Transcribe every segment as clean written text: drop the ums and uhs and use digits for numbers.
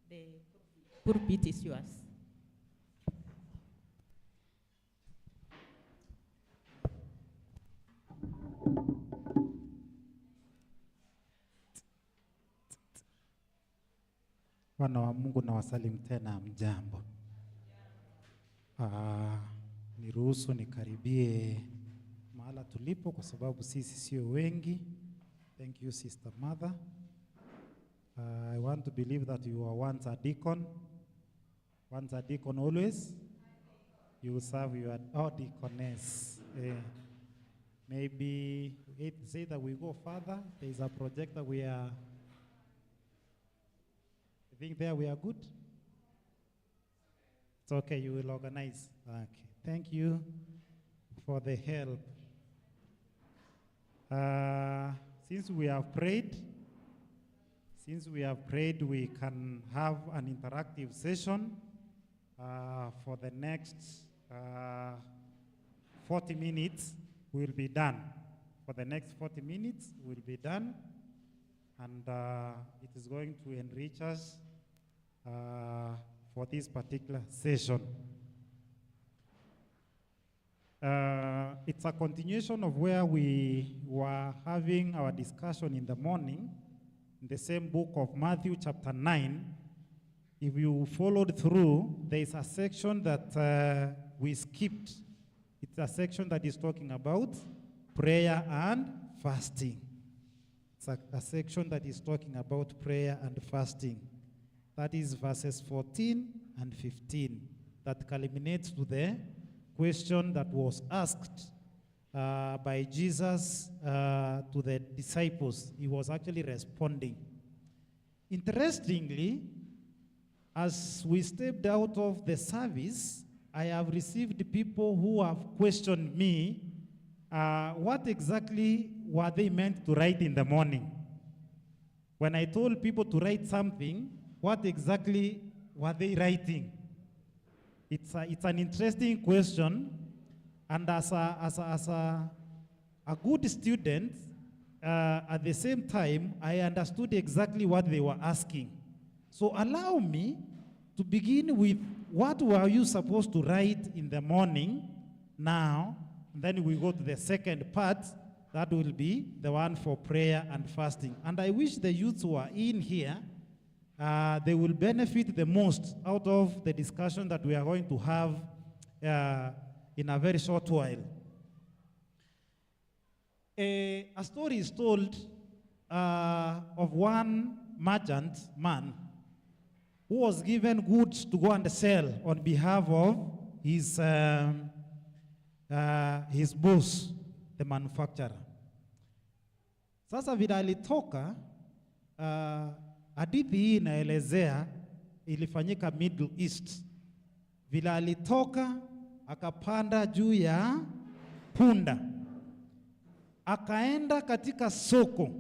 The pulpit is yours. Wana wa Mungu na wasalimu tena, mjambo. Niruhusu nikaribie mahala tulipo kwa sababu sisi sio wengi. Thank you, Sister Mother. I want to believe that you are once a deacon. Once a deacon always. You will serve your deaconess. Maybe say that we go further. There is a project that we are. I think there we are good. It's okay, you will organize. Okay, thank you for the help. Since we have prayed, we can have an interactive session for the next 40 minutes. We'll be done. For the next 40 minutes, we'll be done. And it is going to enrich us for this particular session. It's a continuation of where we were having our discussion in the morning, in the same book of Matthew chapter 9. If you followed through, there is a section that we skipped. It's a section that is talking about prayer and fasting. It's a section that is talking about prayer and fasting. That is verses 14 and 15. That culminates to the question that was asked by Jesus to the disciples. He was actually responding. Interestingly, as we stepped out of the service, I have received people who have questioned me what exactly were they meant to write in the morning. When I told people to write something, what exactly were they writing? It's an interesting question, and as a good student, at the same time, I understood exactly what they were asking. So allow me to begin with what were you supposed to write in the morning now, and then we go to the second part, that will be the one for prayer and fasting. And I wish the youths who are in here, they will benefit the most out of the discussion that we are going to have in a very short while. A story is told of one merchant man who was given goods to go and sell on behalf of his boss, the manufacturer. Sasa vile alitoka, hadithi hii inaelezea ilifanyika Middle East. Vile alitoka, akapanda juu ya punda, akaenda katika soko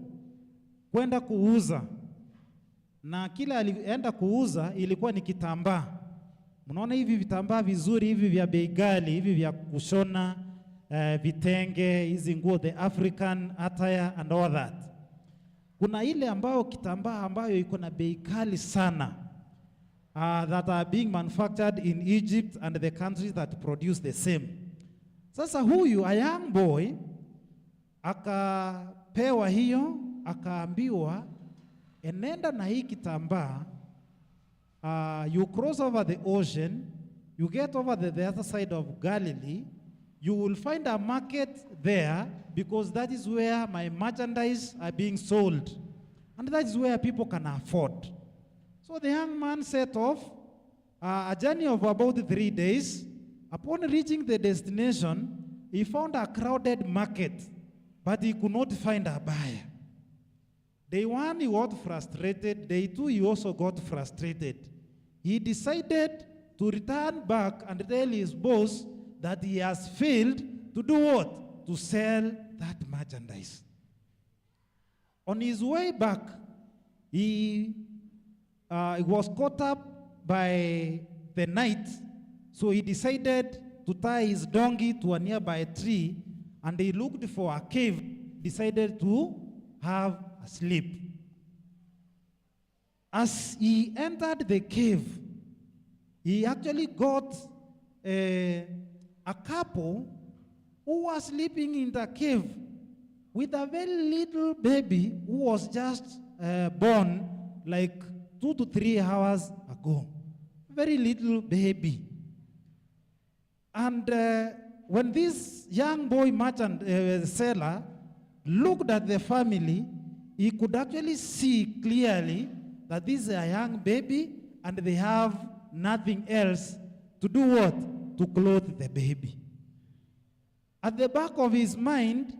kwenda kuuza, na kila alienda kuuza ilikuwa ni kitambaa. Mnaona hivi vitambaa vizuri hivi vya bei ghali hivi vya kushona vitenge, hizi nguo, the African attire and all that. Kuna ile ambayo kitambaa ambayo iko na bei kali sana that are being manufactured in Egypt and the countries that produce the same. Sasa huyu a young boy akapewa hiyo, akaambiwa enenda na hii kitambaa, you cross over the ocean, you get over the other side of Galilee, you will find a market there because that is where my merchandise are being sold. And that is where people can afford. So the young man set off a journey of about 3 days. Upon reaching the destination, he found a crowded market, but he could not find a buyer. Day one, he got frustrated. Day two, he also got frustrated. He decided to return back and tell his boss that he has failed to do what? To sell that merchandise. On his way back, he was caught up by the night, so he decided to tie his donkey to a nearby tree, and he looked for a cave, decided to have a sleep. As he entered the cave, he actually got a couple who was sleeping in the cave with a very little baby who was just born like 2 to 3 hours ago. Very little baby. And when this young boy merchant seller looked at the family, he could actually see clearly that this is a young baby and they have nothing else to do what? To clothe the baby. At the back of his mind,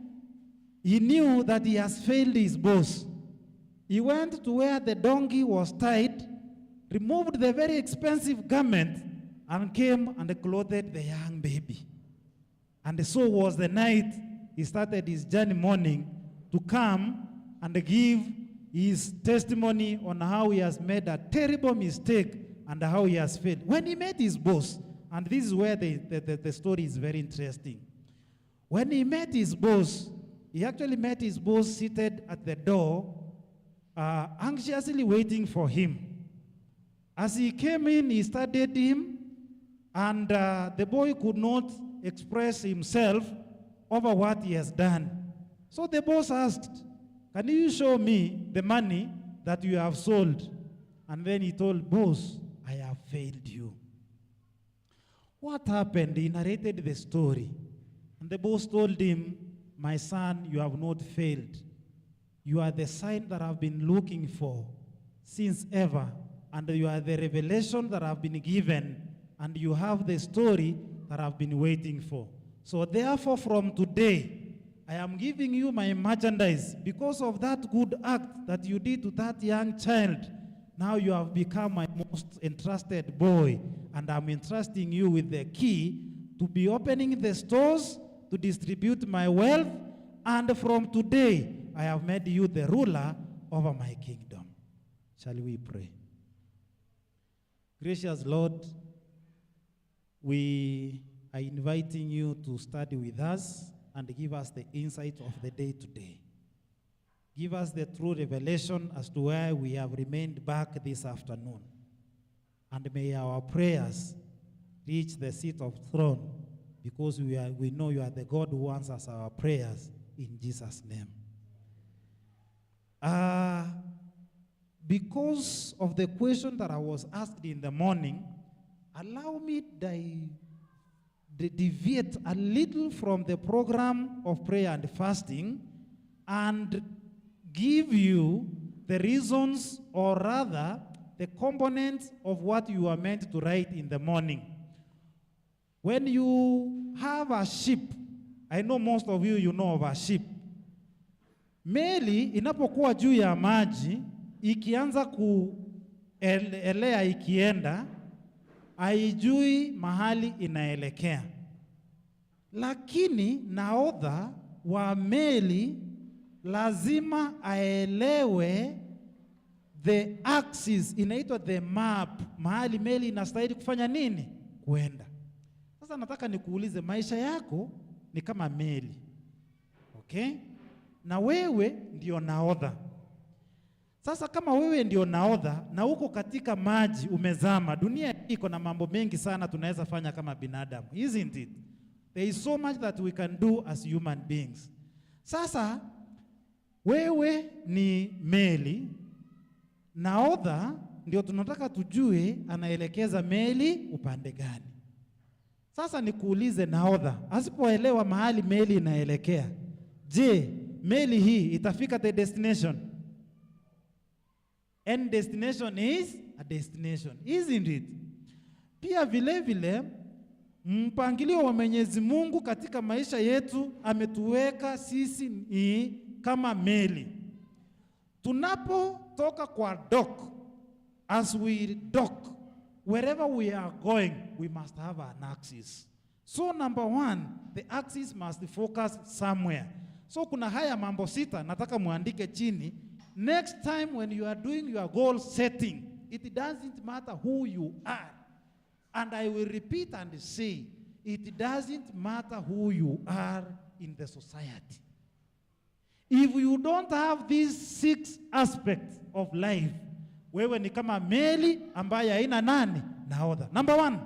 he knew that he has failed his boss. He went to where the donkey was tied, removed the very expensive garment, and came and clothed the young baby. And so was the night he started his journey morning to come and give his testimony on how he has made a terrible mistake and how he has failed. When he met his boss, and this is where the story is very interesting. When he met his boss, he actually met his boss seated at the door, anxiously waiting for him. As he came in, he studied him, and the boy could not express himself over what he has done. So the boss asked, "Can you show me the money that you have sold?" And then he told, "Boss, I have failed you." What happened? He narrated the story. And the boss told him, "My son, you have not failed. You are the sign that I've been looking for since ever. And you are the revelation that I've been given. And you have the story that I've been waiting for. So therefore, from today, I am giving you my merchandise because of that good act that you did to that young child. Now you have become my most entrusted boy, and I'm entrusting you with the key to be opening the stores, to distribute my wealth, and from today, I have made you the ruler over my kingdom." Shall we pray? Gracious Lord, we are inviting you to study with us and give us the insight of the day today. Give us the true revelation as to why we have remained back this afternoon. And may our prayers reach the seat of throne, because we know you are the God who answers our prayers in Jesus' name. Because of the question that I was asked in the morning, allow me to deviate a little from the program of prayer and fasting and give you the reasons, or rather, the components of what you are meant to write in the morning. When you have a ship, I know most of you know of a ship. Meli inapokuwa juu ya maji, ikianza kuelea ikienda, haijui mahali inaelekea. Lakini nahodha wa meli lazima aelewe the axis, inaitwa the map, mahali meli inastahili kufanya nini? Kuenda. Sasa nataka nikuulize, maisha yako ni kama meli. Okay? Na wewe ndio nahodha. Sasa kama wewe ndio nahodha na uko katika maji umezama, dunia iko na mambo mengi sana tunaweza fanya kama binadamu. Isn't it? There is so much that we can do as human beings. Sasa wewe ni meli, nahodha ndio tunataka tujue anaelekeza meli upande gani. Sasa nikuulize, nahodha asipoelewa mahali meli inaelekea, je, meli hii itafika the destination? And destination is a destination, isn't it? Pia vile vile mpangilio wa Mwenyezi Mungu katika maisha yetu ametuweka sisi ni kama meli. Tunapotoka kwa dock, as we dock, wherever we are going, we must have an axis. So number one, the axis must focus somewhere. So kuna haya mambo sita, nataka muandike chini. Next time when you are doing your goal setting, it doesn't matter who you are. And I will repeat and say, it doesn't matter who you are in the society. If you don't have these 6 aspects of life, Wewe ni kama meli ambaye haina nani? Nahodha. Number 1.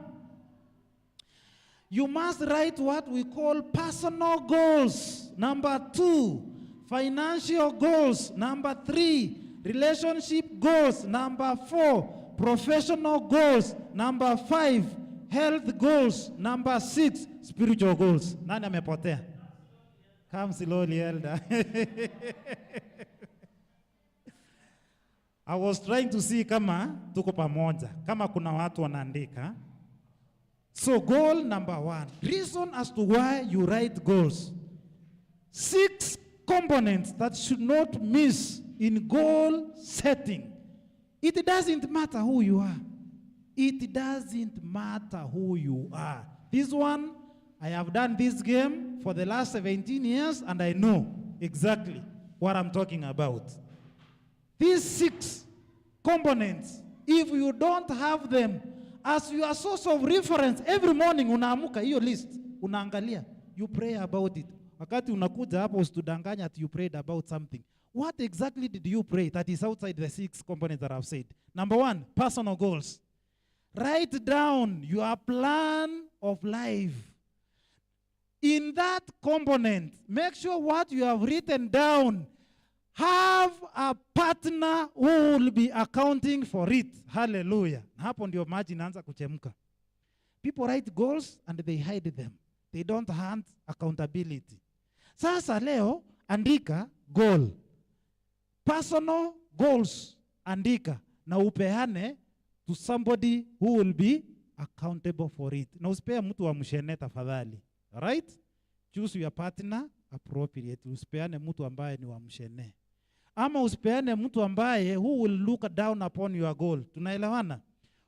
You must write what we call personal goals. Number 2, financial goals. Number 3, relationship goals. Number 4, professional goals. Number 5, health goals. Number 6, spiritual goals. Nani amepotea? Come slowly, elder. I was trying to see kama tuko pamoja, kama kuna watu wanaandika. So goal number 1, reason as to why you write goals. 6 components that should not miss in goal setting. It doesn't matter who you are. It doesn't matter who you are. This one, I have done this game for the last 17 years and I know exactly what I'm talking about. These 6 components, if you don't have them as your source of reference, every morning unaamuka hiyo list, unaangalia, you pray about it. Wakati unakuja hapo usitudanganya that you prayed about something. What exactly did you pray that is outside the 6 components that I've said? Number 1, personal goals. Write down your plan of life. In that component, make sure what you have written down, have a partner who will be accounting for it. Hallelujah. Hapo ndio maji inaanza kuchemka. People write goals and they hide them. They don't have accountability. Sasa leo andika goal. Personal goals andika na upeane to somebody who will be accountable for it. Na usipee mtu wa mshene tafadhali. Right? Choose your partner appropriate. Usipeane mtu ambaye ni wa mshene. Ama usipeane mtu ambaye who will look down upon your goal. Tunaelewana?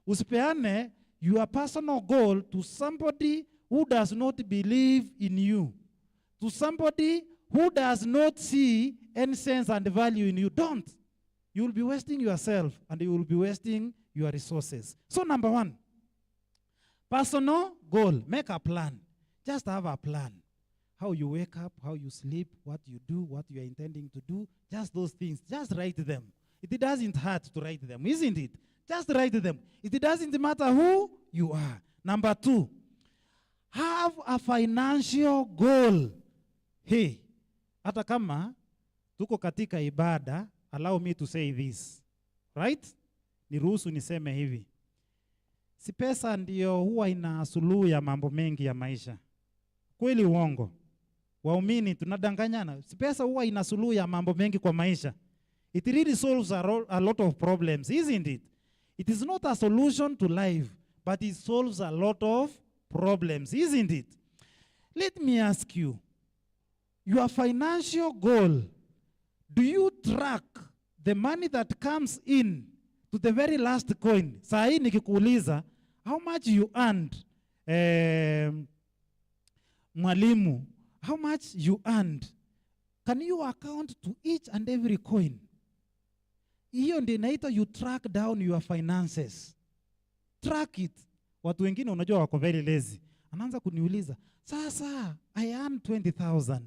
Usipeane your personal goal to somebody who does not believe in you. To somebody who does not see any sense and value in you. Don't. You will be wasting yourself and you will be wasting your resources. So number 1, personal goal. Make a plan. Just have a plan. How you wake up, how you sleep, what you do, what you are intending to do. Just those things. Just write them. It doesn't hurt to write them, isn't it? Just write them. It doesn't matter who you are. Number 2, have a financial goal. Hey, hata kama tuko katika ibada, allow me to say this. Right? Niruhusu niseme hivi. Si pesa ndio huwa ina suluhu ya mambo mengi ya maisha. Kweli uongo? Waumini tunadanganyana. Si pesa huwa ina suluhu ya mambo mengi kwa maisha. It really solves a lot of problems, isn't it? It is not a solution to life, but it solves a lot of problems, isn't it? Let me ask you, your financial goal, do you track the money that comes in to the very last coin? Saa hii nikikuuliza, how much you earned, mwalimu, how much you earned? Can you account to each and every coin? Hiyo ndio inaitwa you track down your finances. Track it. Watu wengine unajua wako very lazy. Anaanza kuniuliza, sasa I earn 20,000.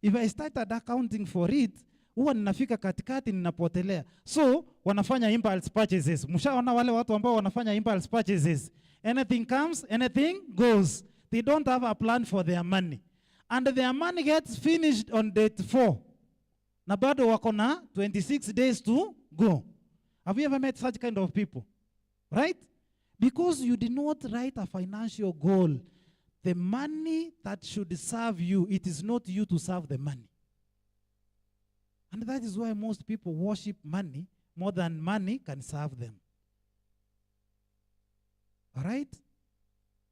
If I started accounting for it, huwa ninafika katikati ninapotelea. So, wanafanya impulse purchases. Mshaona wale watu ambao wanafanya impulse purchases. Anything comes, anything goes. They don't have a plan for their money. And their money gets finished on date 4. Na bado wako na 26 days to go. Have you ever met such kind of people? Right? Because you did not write a financial goal. The money that should serve you, it is not you to serve the money. And that is why most people worship money more than money can serve them. All right?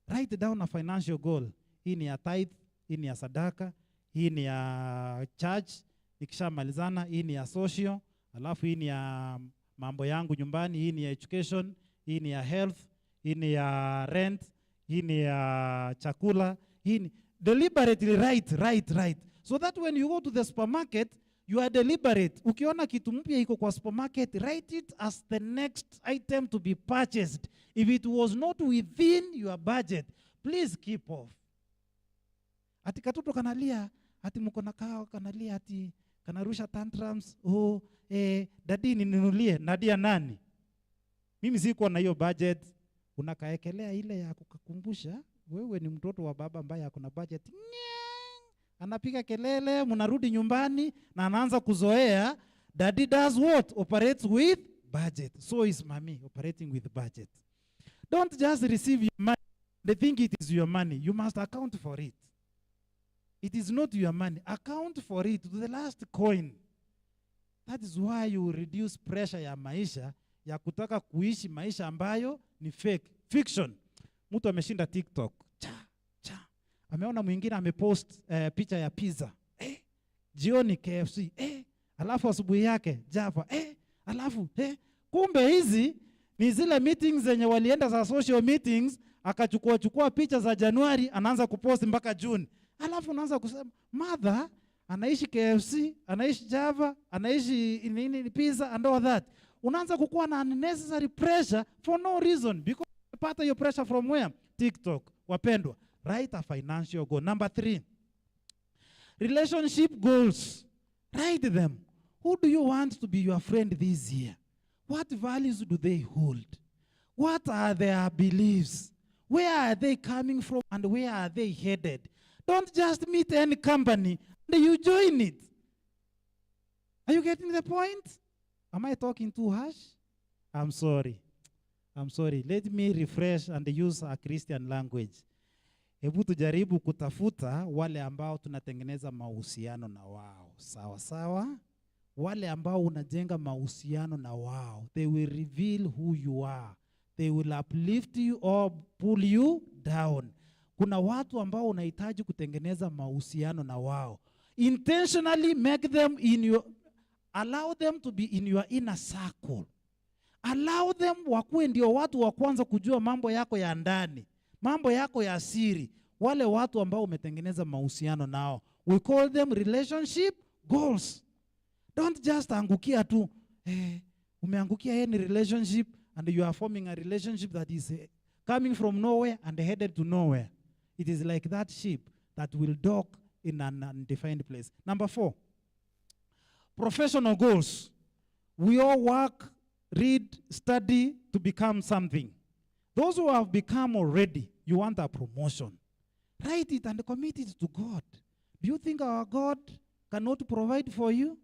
Write down a financial goal. Hii ni ya tithe, hii ni ya sadaka, hii ni ya church, ikishamalizana, hii ni ya social, alafu hii ni ya mambo yangu nyumbani, hii ni ya education, hii ni ya health, hii ni ya rent, hii ni ya chakula, hii ni deliberately write. So that when you go to the supermarket, you are deliberate. Ukiona kitu mpya iko kwa supermarket, write it as the next item to be purchased. If it was not within your budget, please keep off. Ati katoto kanalia, ati mko na kao kanalia, ati kanarusha tantrums, dadi ninunulie, nadia nani? Mimi sikuwa na hiyo budget. Unakaekelea ile ya kukukumbusha wewe ni mtoto wa baba ambaye akona budget. Anapiga kelele, mnarudi nyumbani na anaanza kuzoea. Daddy does what? Operates with budget. So is mommy operating with budget. Don't just receive your money. They think it is your money. You must account for it. It is not your money. Account for it to the last coin. That is why you reduce pressure ya maisha, ya kutaka kuishi maisha ambayo ni fake, fiction. Mtu ameshinda TikTok. Ameona mwingine amepost picha ya pizza. Jioni KFC. Alafu asubuhi yake Java. Alafu kumbe hizi ni zile meetings zenye walienda za social meetings, akachukua picha za Januari, anaanza kupost mpaka June. Alafu unaanza kusema, mother anaishi KFC, anaishi Java, anaishi nini pizza and all that. Unaanza kukuwa na unnecessary pressure for no reason, because pata your pressure from where? TikTok. Wapendwa, write a financial goal. Number 3, relationship goals. Write them. Who do you want to be your friend this year? What values do they hold? What are their beliefs? Where are they coming from and where are they headed? Don't just meet any company and you join it. Are you getting the point? Am I talking too harsh? I'm sorry. Let me refresh and use a Christian language. Hebu tujaribu kutafuta wale ambao tunatengeneza mahusiano na wao. Sawa sawa? Wale ambao unajenga mahusiano na wao. They will reveal who you are. They will uplift you or pull you down. Kuna watu ambao unahitaji kutengeneza mahusiano na wao. Intentionally make them allow them to be in your inner circle. Allow them wakuwe ndio watu wa kwanza kujua mambo yako ya ndani, mambo yako ya siri. Wale watu ambao umetengeneza mahusiano nao. We call them relationship goals. Don't just angukia tu. Umeangukia any relationship and you are forming a relationship that is coming from nowhere and headed to nowhere. It is like that ship that will dock in an undefined place. Number 4, professional goals. We all work, read, study to become something. Those who have become already, you want a promotion. Write it and commit it to God. Do you think our God cannot provide for you?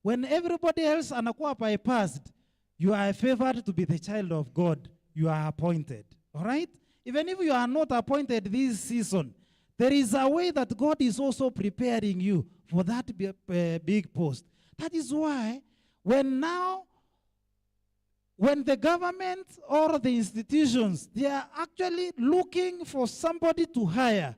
When everybody else anakuwa bypassed, you are favored to be the child of God. You are appointed. All right? Even if you are not appointed this season, there is a way that God is also preparing you for that big post. That is why when the government or the institutions, they are actually looking for somebody to hire,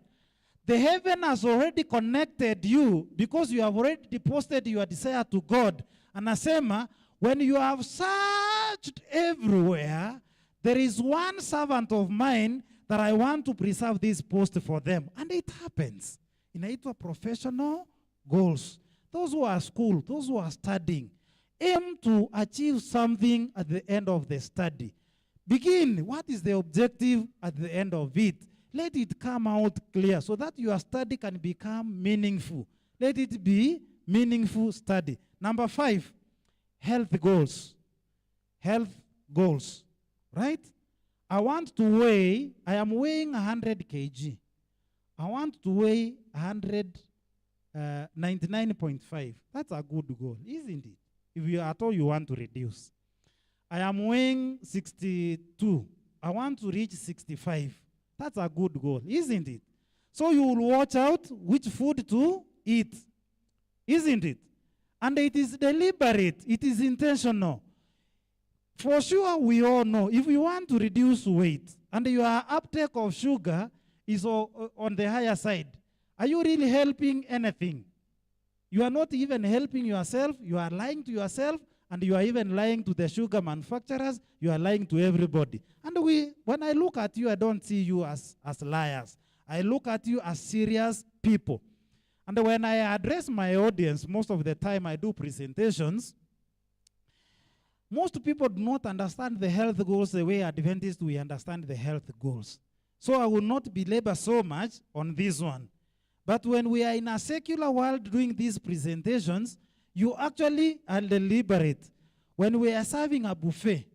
the heaven has already connected you because you have already deposited your desire to God. Anasema, when you have searched everywhere, there is one servant of mine that I want to preserve this post for them. And it happens. Inaitwa professional goals. Those who are school, those who are studying, aim to achieve something at the end of the study. Begin. What is the objective at the end of it? Let it come out clear so that your study can become meaningful. Let it be meaningful study. Number 5, health goals. Health goals. Right? I am weighing 100 kg. I want to weigh 99.5. That's a good goal, isn't it? If you at all you want to reduce. I am weighing 62. I want to reach 65. That's a good goal, isn't it? So you will watch out which food to eat, isn't it? And it is deliberate. It is intentional. For sure, we all know, if you want to reduce weight and your uptake of sugar is on the higher side, are you really helping anything? You are not even helping yourself. You are lying to yourself, and you are even lying to the sugar manufacturers. You are lying to everybody. And when I look at you, I don't see you as liars. I look at you as serious people. And when I address my audience, most of the time I do presentations, most people do not understand the health goals the way Adventists we understand the health goals. So I will not belabor so much on this one. But when we are in a secular world doing these presentations, you actually are deliberate. When we are serving a buffet,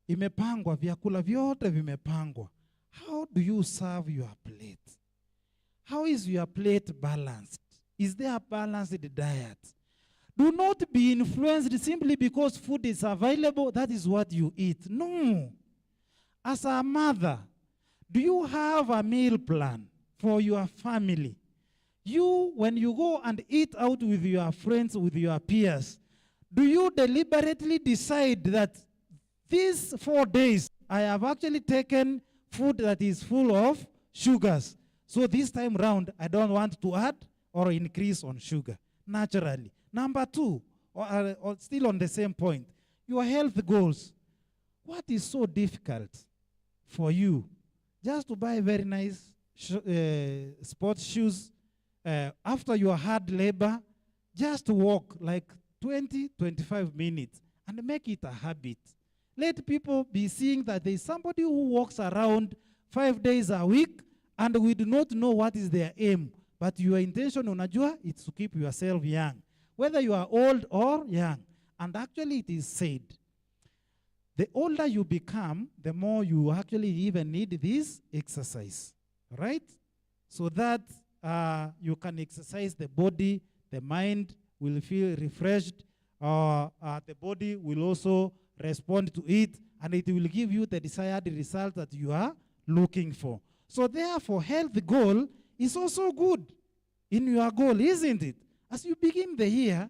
imepangwa, vyakula vyote vimepangwa. How do you serve your plate? How is your plate balanced? Is there a balanced diet? Do not be influenced simply because food is available, that is what you eat. No. As a mother, do you have a meal plan for your family? You, when you go and eat out with your friends, with your peers, do you deliberately decide that these 4 days I have actually taken food that is full of sugars, so this time round I don't want to add or increase on sugar, naturally. Number two, or still on the same point, your health goals. What is so difficult for you just to buy very nice sports shoes after your hard labor, just to walk like 20-25 minutes and make it a habit? Let people be seeing that there is somebody who walks around 5 days a week, and we do not know what is their aim. But your intention, unajua, is to keep yourself young, whether you are old or young. And actually it is said, the older you become, the more you actually even need this exercise, right? So that you can exercise the body, the mind will feel refreshed, the body will also respond to it, and it will give you the desired result that you are looking for. So therefore, health goal is also good in your goal, isn't it? As you begin the year,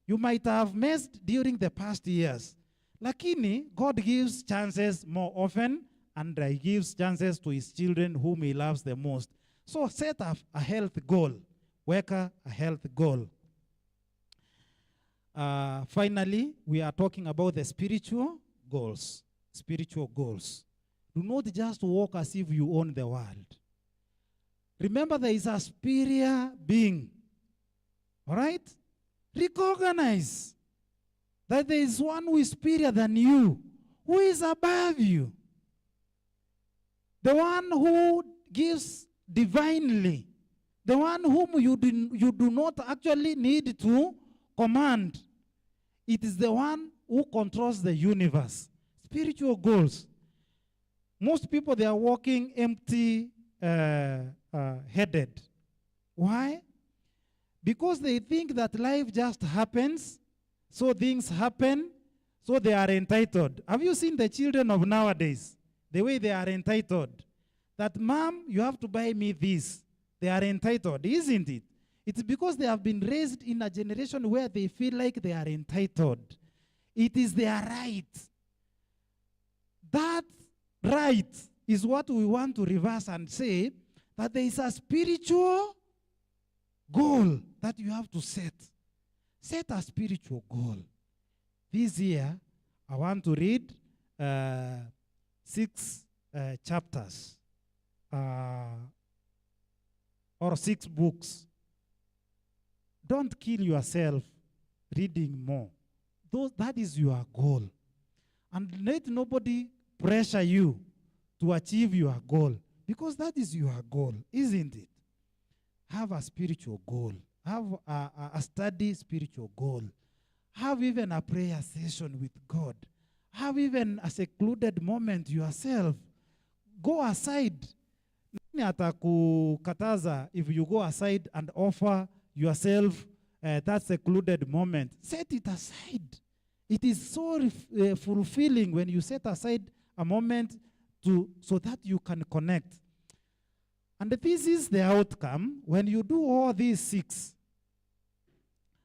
you might have missed during the past years. Lakini, God gives chances more often, and He gives chances to His children whom He loves the most. So set up a health goal. Work a health goal. Finally, we are talking about the spiritual goals. Spiritual goals. Do not just walk as if you own the world. Remember, there is a superior being. All right? Recognize that there is one who is superior than you, who is above you. The one who gives divinely. The one whom you do not actually need to command. It is the one who controls the universe. Spiritual goals. Most people, they are walking empty-headed. Why? Because they think that life just happens, so things happen, so they are entitled. Have you seen the children of nowadays? The way they are entitled. That, Mom, you have to buy me this. They are entitled, isn't it? It's because they have been raised in a generation where they feel like they are entitled. It is their right. That right is what we want to reverse and say that there is a spiritual goal that you have to set. Set a spiritual goal. This year, I want to read 6 chapters or 6 books. Don't kill yourself reading more. That is your goal. And let nobody pressure you to achieve your goal, because that is your goal, isn't it? Have a spiritual goal. Have a steady spiritual goal. Have even a prayer session with God. Have even a secluded moment yourself. Go aside. Nani atakukataza if you go aside and offer yourself that secluded moment? Set it aside. It is so fulfilling when you set aside a moment so that you can connect. And this is the outcome when you do all these 6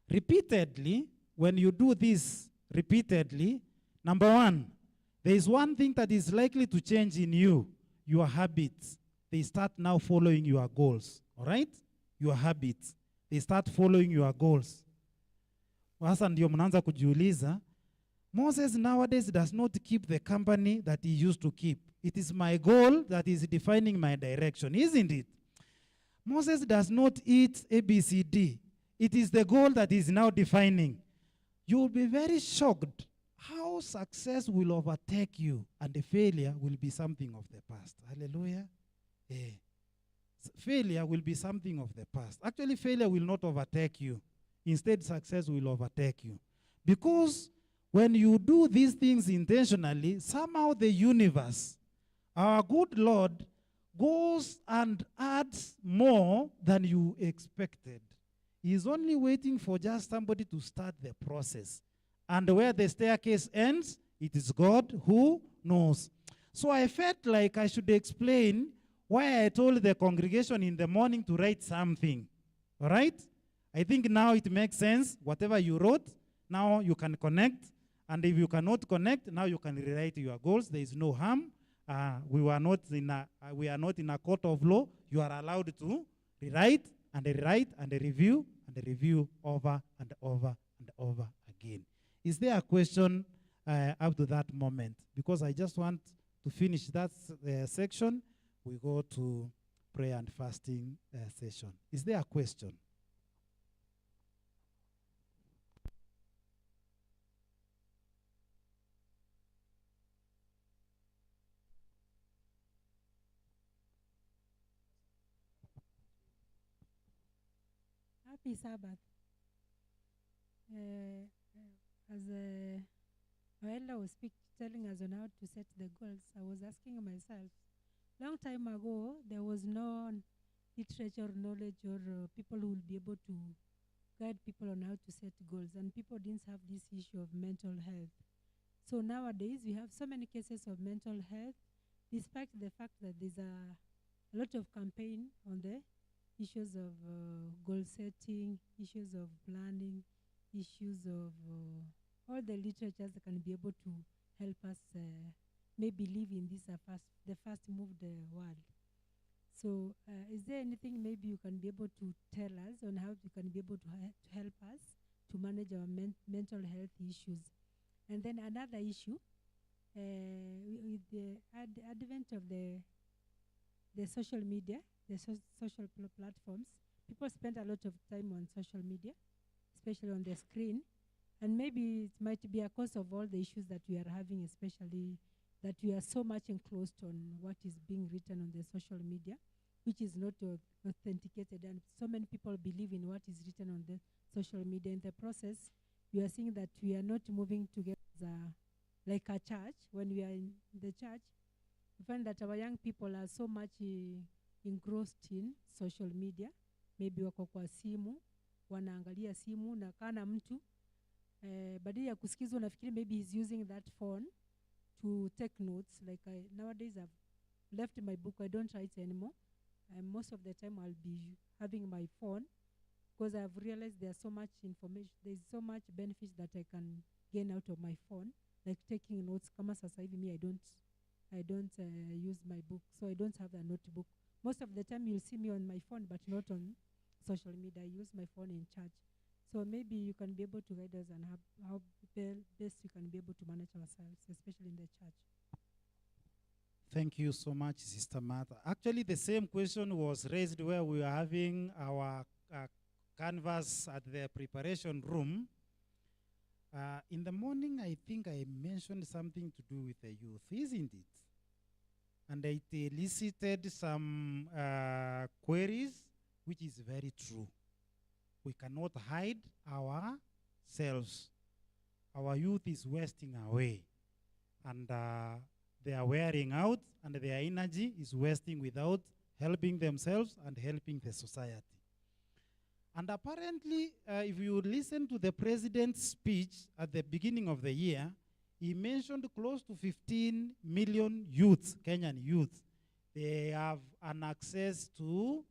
repeatedly. When you do this repeatedly, number 1, there is one thing that is likely to change in you: your habits. They start now following your goals. All right? Your habits. They start following your goals. Sasa ndio mnaanza kujiuliza, Moses nowadays does not keep the company that he used to keep. It is my goal that is defining my direction, isn't it? Moses does not eat ABCD. It is the goal that is now defining. You will be very shocked how success will overtake you and the failure will be something of the past. Hallelujah. Yeah. Failure will be something of the past. Actually, failure will not overtake you. Instead, success will overtake you. Because when you do these things intentionally, somehow the universe, our good Lord, goes and adds more than you expected. He's only waiting for just somebody to start the process. And where the staircase ends, it is God who knows. So I felt like I should explain why I told the congregation in the morning to write something. All right? I think now it makes sense. Whatever you wrote, now you can connect. And if you cannot connect, now you can rewrite your goals. There is no harm. We are not in a court of law. You are allowed to rewrite and review over and over and over again. Is there a question up to that moment? Because I just want to finish that section. We go to prayer and fasting session. Is there a question? Happy Sabbath. As our elder was telling us on how to set the goals, I was asking myself, long time ago, there was no literature knowledge or people who will be able to guide people on how to set goals, and people didn't have this issue of mental health. So nowadays, we have so many cases of mental health, despite the fact that there's a lot of campaign on the issues of goal setting, issues of planning, issues of all the literatures that can be able to help us maybe live in this the fast moved world. So is there anything maybe you can be able to tell us on how you can be able to help us to manage our mental health issues? And then another issue, with the advent of the social media, the social platforms, people spend a lot of time on social media, especially on the screen. And maybe it might be a cause of all the issues that we are having, especially that we are so much enclosed on what is being written on the social media, which is not authenticated. And so many people believe in what is written on the social media. In the process, we are seeing that we are not moving together as like a church. When we are in the church, we find that our young people are so much engrossed in social media. Maybe wako kwa simu, wanaangalia simu na kana mtu badala ya kusikiza unafikiri maybe he's using that phone to take notes. Like nowadays I've left my book, I don't write anymore. Most of the time I'll be having my phone because I've realized there's so much information, there's so much benefits that I can gain out of my phone, like taking notes. Kama sasa hivi me, I don't use my book, so I don't have a notebook. Most of the time you'll see me on my phone, but not on social media. I use my phone in church. So maybe you can be able to guide us on how best we can be able to manage ourselves, especially in the church. Thank you so much, Sister Martha. Actually, the same question was raised where we were having our canvas at the preparation room. In the morning, I think I mentioned something to do with the youth, isn't it? And it elicited some queries, which is very true. We cannot hide ourselves. Our youth is wasting away. And they are wearing out, and their energy is wasting without helping themselves and helping the society. And apparently, if you listen to the president's speech at the beginning of the year, he mentioned close to 15 million youths, Kenyan youths. They have an access to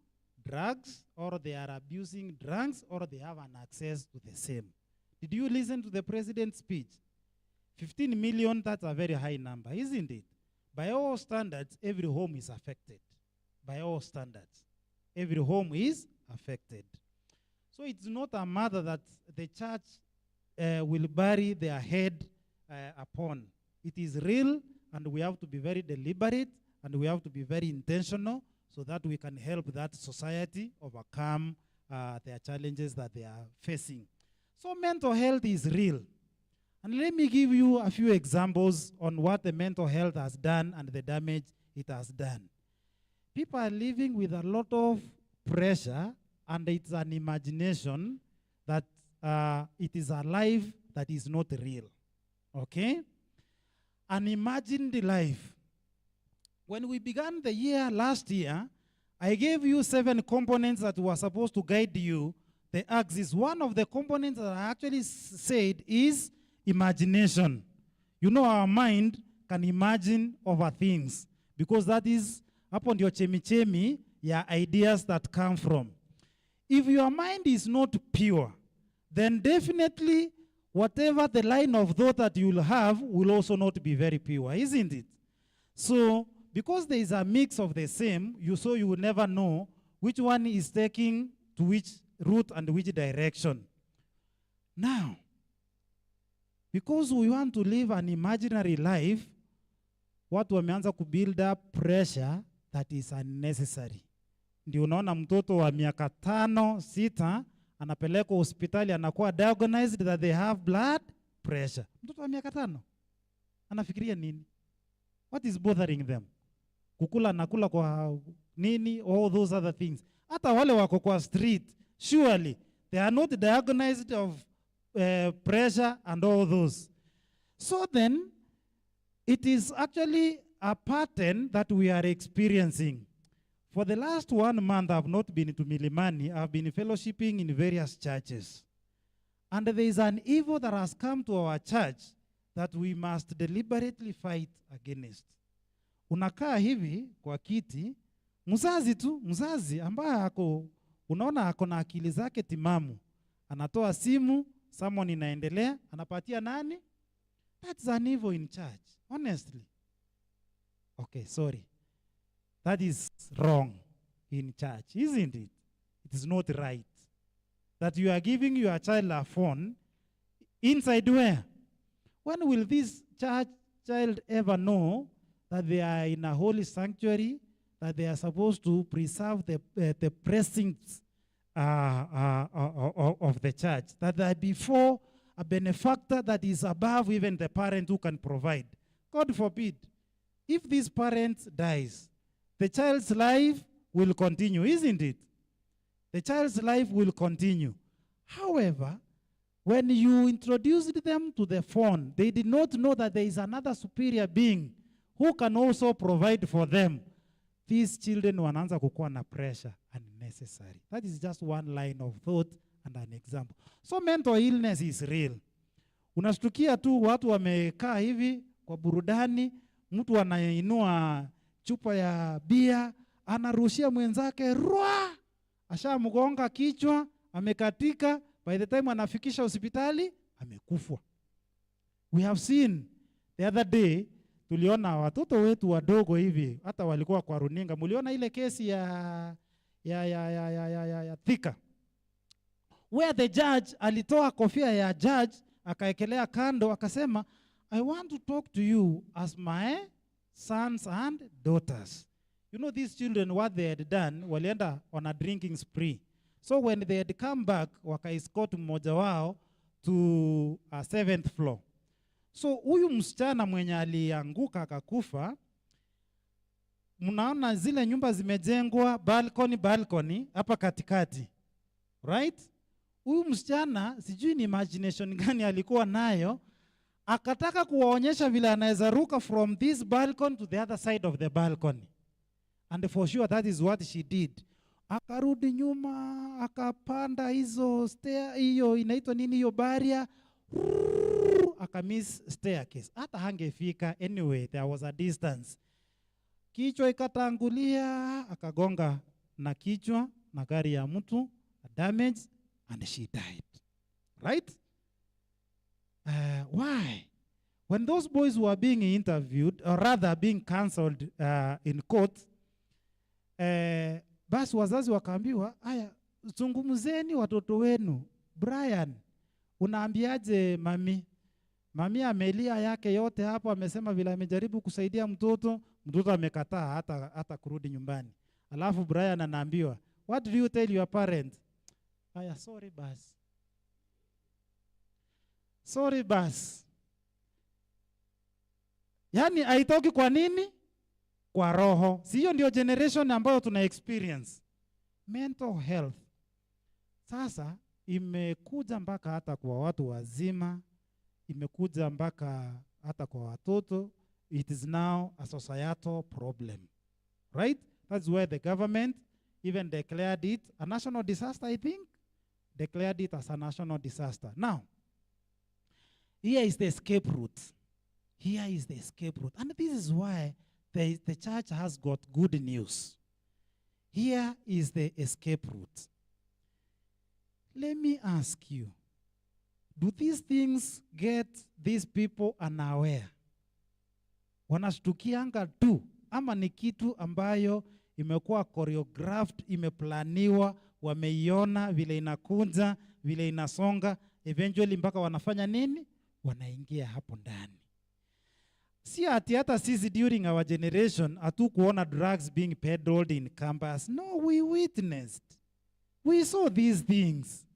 drugs, or they are abusing drugs, or they have an access to the same. Did you listen to the president's speech? 15 million, that's a very high number, isn't it? By all standards, every home is affected. By all standards, every home is affected. So it's not a matter that the church will bury their head upon. It is real, and we have to be very deliberate, and we have to be very intentional so that we can help that society overcome their challenges that they are facing. So mental health is real. And let me give you a few examples on what the mental health has done and the damage it has done. People are living with a lot of pressure, and it's an imagination that it is a life that is not real. Okay? An imagined life. When we began the year last year, I gave you 7 components that were supposed to guide you. The axis. One of the components that I actually said is imagination. You know, our mind can imagine over things because that is upon your chemichemi, your ideas that come from. If your mind is not pure, then definitely whatever the line of thought that you will have will also not be very pure, isn't it? So, because there is a mix of the same, so you will never know which one is taking to which route and which direction. Now, because we want to live an imaginary life, watu wameanza kubuild up pressure that is unnecessary. Ndio unaona mtoto wa miaka 5, 6 anapelekwa hospitali anakuwa diagnosed that they have blood pressure. Mtoto wa miaka 5 anafikiria nini? What is bothering them? Kukula nakula kwa nini? All those other things. Hata wale wako kwa street, surely they are not diagnosed of pressure and all those. So then, it is actually a pattern that we are experiencing. For the last 1 month, I have not been to Milimani. I have been fellowshipping in various churches. And there is an evil that has come to our church that we must deliberately fight against. Unakaa hivi kwa kiti, mzazi ambaye ako, unaona ako na akili zake timamu, anatoa simu, someone inaendelea, anapatia nani? That's an evil in church, honestly. Okay, sorry. That is wrong in church, isn't it? It is not right. That you are giving your child a phone, inside where? When will this child ever know that they are in a holy sanctuary, that they are supposed to preserve the precincts of the church, that they are before a benefactor that is above even the parent who can provide? God forbid, if this parent dies, the child's life will continue, isn't it? The child's life will continue. However, when you introduced them to the phone, they did not know that there is another superior being who can also provide for them. These children wanaanza kukuwa na pressure unnecessary. That is just one line of thought and an example. So mental illness is real. Unashtukia tu watu wamekaa hivi kwa burudani, mtu anainua chupa ya bia, anarushia mwenzake, rwa! Ashamgonga kichwa, amekatika, by the time anafikisha hospitali, amekufa. We have seen the other day, tuliona watoto wetu wadogo hivi, hata walikuwa kwa runinga, muliona ile kesi ya Thika, where the judge alitoa kofia ya judge, akaekelea kando, akasema, I want to talk to you as my sons and daughters. You know, these children, what they had done, walienda on a drinking spree. So when they had come back, waka-escort mmoja wao to a 7th floor. So huyu msichana mwenye alianguka akakufa, mnaona zile nyumba zimejengwa balcony hapa katikati. Right? Huyu msichana, sijui ni imagination gani alikuwa nayo, akataka kuwaonyesha vile anaweza ruka from this balcony to the other side of the balcony. And for sure that is what she did. Akarudi nyuma, akapanda hizo stair, hiyo inaitwa nini hiyo barrier, akamiss staircase. Hata hangefika, anyway, there was a distance. Kichwa ikatangulia, akagonga na kichwa na gari ya mtu, damage, and she died. Right? Why? When those boys were being interviewed, or rather being cancelled in court, basi wazazi wakaambiwa, aya, zungumzeni watoto wenu. Brian, unaambiaje mami? Mami amelia yake yote hapo, amesema vile amejaribu kusaidia mtoto amekataa hata kurudi nyumbani. Alafu Brian anaambiwa, what do you tell your parents? Aya, sorry basi. Sorry basi. Yani haitoki kwa nini? Kwa roho. Si hiyo ndio generation ambayo tuna experience. Mental health. Sasa imekuja mpaka hata kwa watu wazima, imekuja mpaka hata kwa watoto. It is now a societal problem, right? That's why the government even declared it a national disaster, I think. Declared it as a national disaster. Now, here is the escape route. Here is the escape route. And this is why the church has got good news. Here is the escape route. Let me ask you, do these things get these people unaware? Wanashtukianga tu, ama ni kitu ambayo imekuwa choreographed, imeplaniwa, wameiona vile inakunja, vile inasonga, eventually mpaka wanafanya nini? Wanaingia hapo ndani. Si ati hata sisi during our generation hatukuona drugs being peddled in campus. No, we witnessed. We saw these things.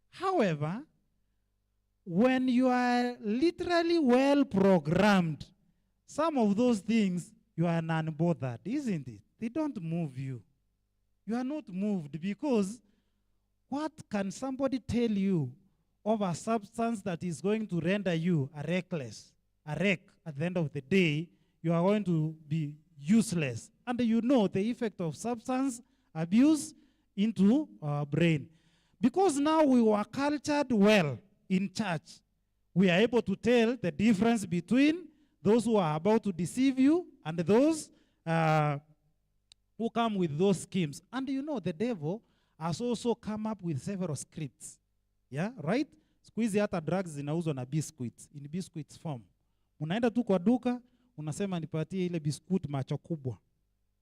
However, when you are literally well programmed, some of those things you are unbothered, isn't it? They don't move you. You are not moved because what can somebody tell you of a substance that is going to render you a reckless, a wreck at the end of the day? You are going to be useless. And you know the effect of substance abuse into our brain. Because now we were cultured well in church, we are able to tell the difference between those who are about to deceive you and those who come with those schemes. And you know, the devil has also come up with several scripts. Yeah, right? Squeeze hata drugs zinauzwa na biscuits, in biscuits form. Unaenda tu kwa duka, unasema nipatie ile biscuit macho kubwa.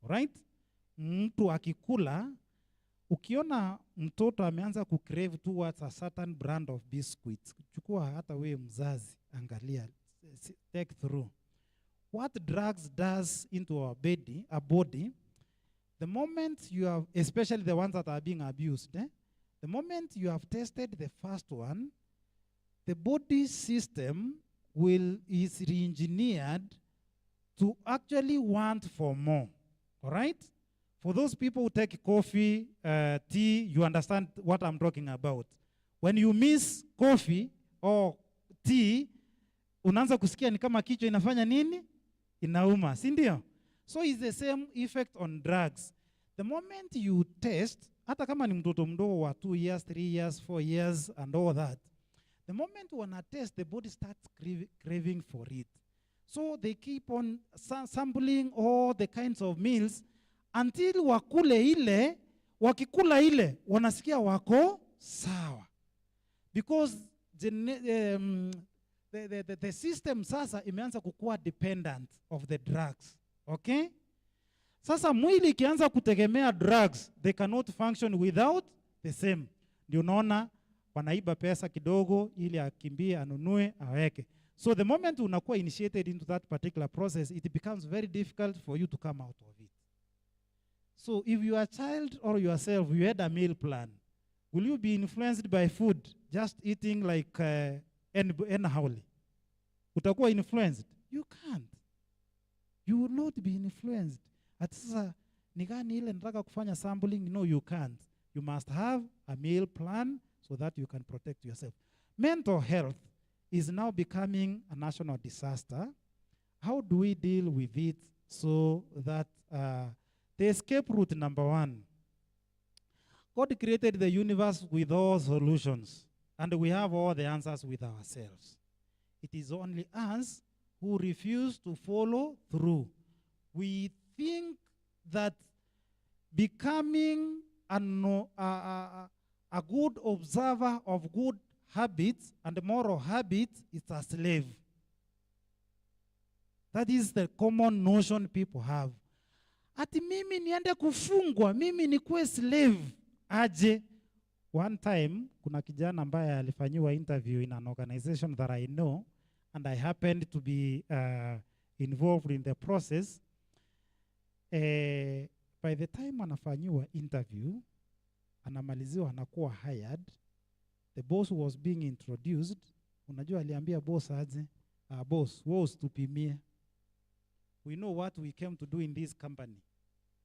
Right? Mtu akikula, ukiona mtoto ameanza kucrave towards a certain brand of biscuits, chukua hata wewe mzazi, angalia, take through. What drugs does into our body, the moment you have, especially the ones that are being abused, the moment you have tested the first one, the body system is re-engineered to actually want for more, all right? For those people who take coffee, tea, you understand what I'm talking about. When you miss coffee or tea, unaanza kusikia ni kama kichwa inafanya nini? Inauma, si ndio? So it's the same effect on drugs. The moment you test, hata kama ni mtoto mdogo wa 2 years, 3 years, 4 years and all that, the moment wana test, the body starts craving for it. So they keep on sampling all the kinds of meals until wakule ile, wakikula ile, wanasikia wako sawa. Because the system sasa imeanza kukua dependent of the drugs. Okay? Sasa mwili ikianza kutegemea drugs, they cannot function without the same. Ndio unaona wanaiba pesa kidogo ili akimbie anunue aweke. So the moment unakuwa initiated into that particular process, it becomes very difficult for you to come out of it. So if you are a child or yourself, you had a meal plan, will you be influenced by food, just eating like anyhowly? Utakuwa influenced? You can't. You will not be influenced. At sasa, ni gani ile nataka kufanya sampling? No, you can't. You must have a meal plan so that you can protect yourself. Mental health is now becoming a national disaster. How do we deal with it so that the escape route number 1? God created the universe with all solutions, and we have all the answers with ourselves. It is only us who refuse to follow through. We think that becoming a good observer of good habits and moral habits is a slave. That is the common notion people have. Ati mimi niende kufungwa, mimi nikuwe slave. Aje. One time, kuna kijana ambaye alifanyiwa interview in an organization that I know, and I happened to be involved in the process. By the time anafanyiwa interview, anamaliziwa anakuwa hired, the boss was being introduced. Unajua aliambia boss aje, boss, wewe usitupimie. We know what we came to do in this company.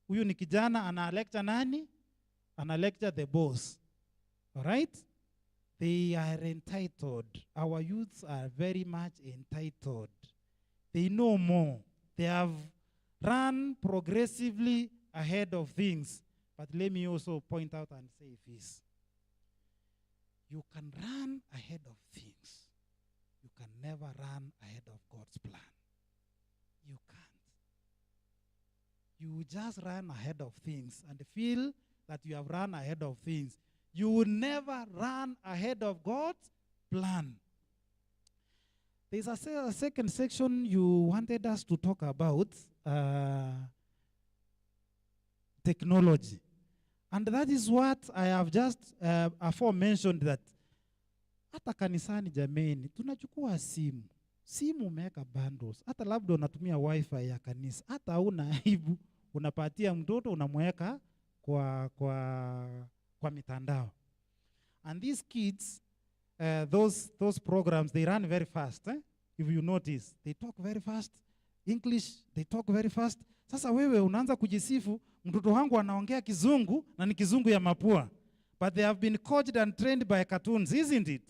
Huyu ni kijana ana lecture nani? Ana lecture the boss. All right? They are entitled. Our youths are very much entitled. They know more. They have run progressively ahead of things. But let me also point out and say this. You can run ahead of things. You can never run ahead of God's plan. You can't. You just run ahead of things and feel that you have run ahead of things. You will never run ahead of God's plan. There's a second section you wanted us to talk about, technology. And that is what I have just aforementioned, that hata kanisani jameni, tunachukua simu. Simu umeweka bundles. Hata labda unatumia wifi ya kanisa. Hata hauna aibu, unapatia mtoto unamweka kwa mitandao. And these kids, those programs, they run very fast. If you notice, they talk very fast. English, they talk very fast. Sasa wewe unaanza kujisifu, mtoto wangu anaongea kizungu na ni kizungu ya mapua. But they have been coached and trained by cartoons, isn't it?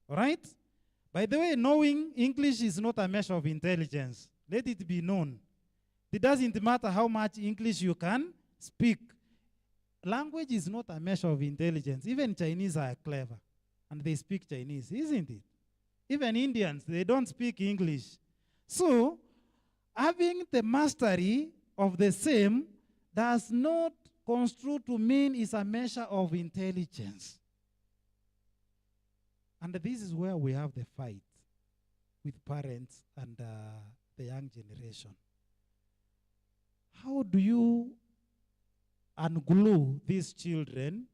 All right? By the way, knowing English is not a measure of intelligence. Let it be known. It doesn't matter how much English you can speak. Language is not a measure of intelligence. Even Chinese are clever, and they speak Chinese, isn't it? Even Indians, they don't speak English. So, having the mastery of the same does not construe to mean is a measure of intelligence. And this is where we have the fight with parents and the young generation. How do you unglue these children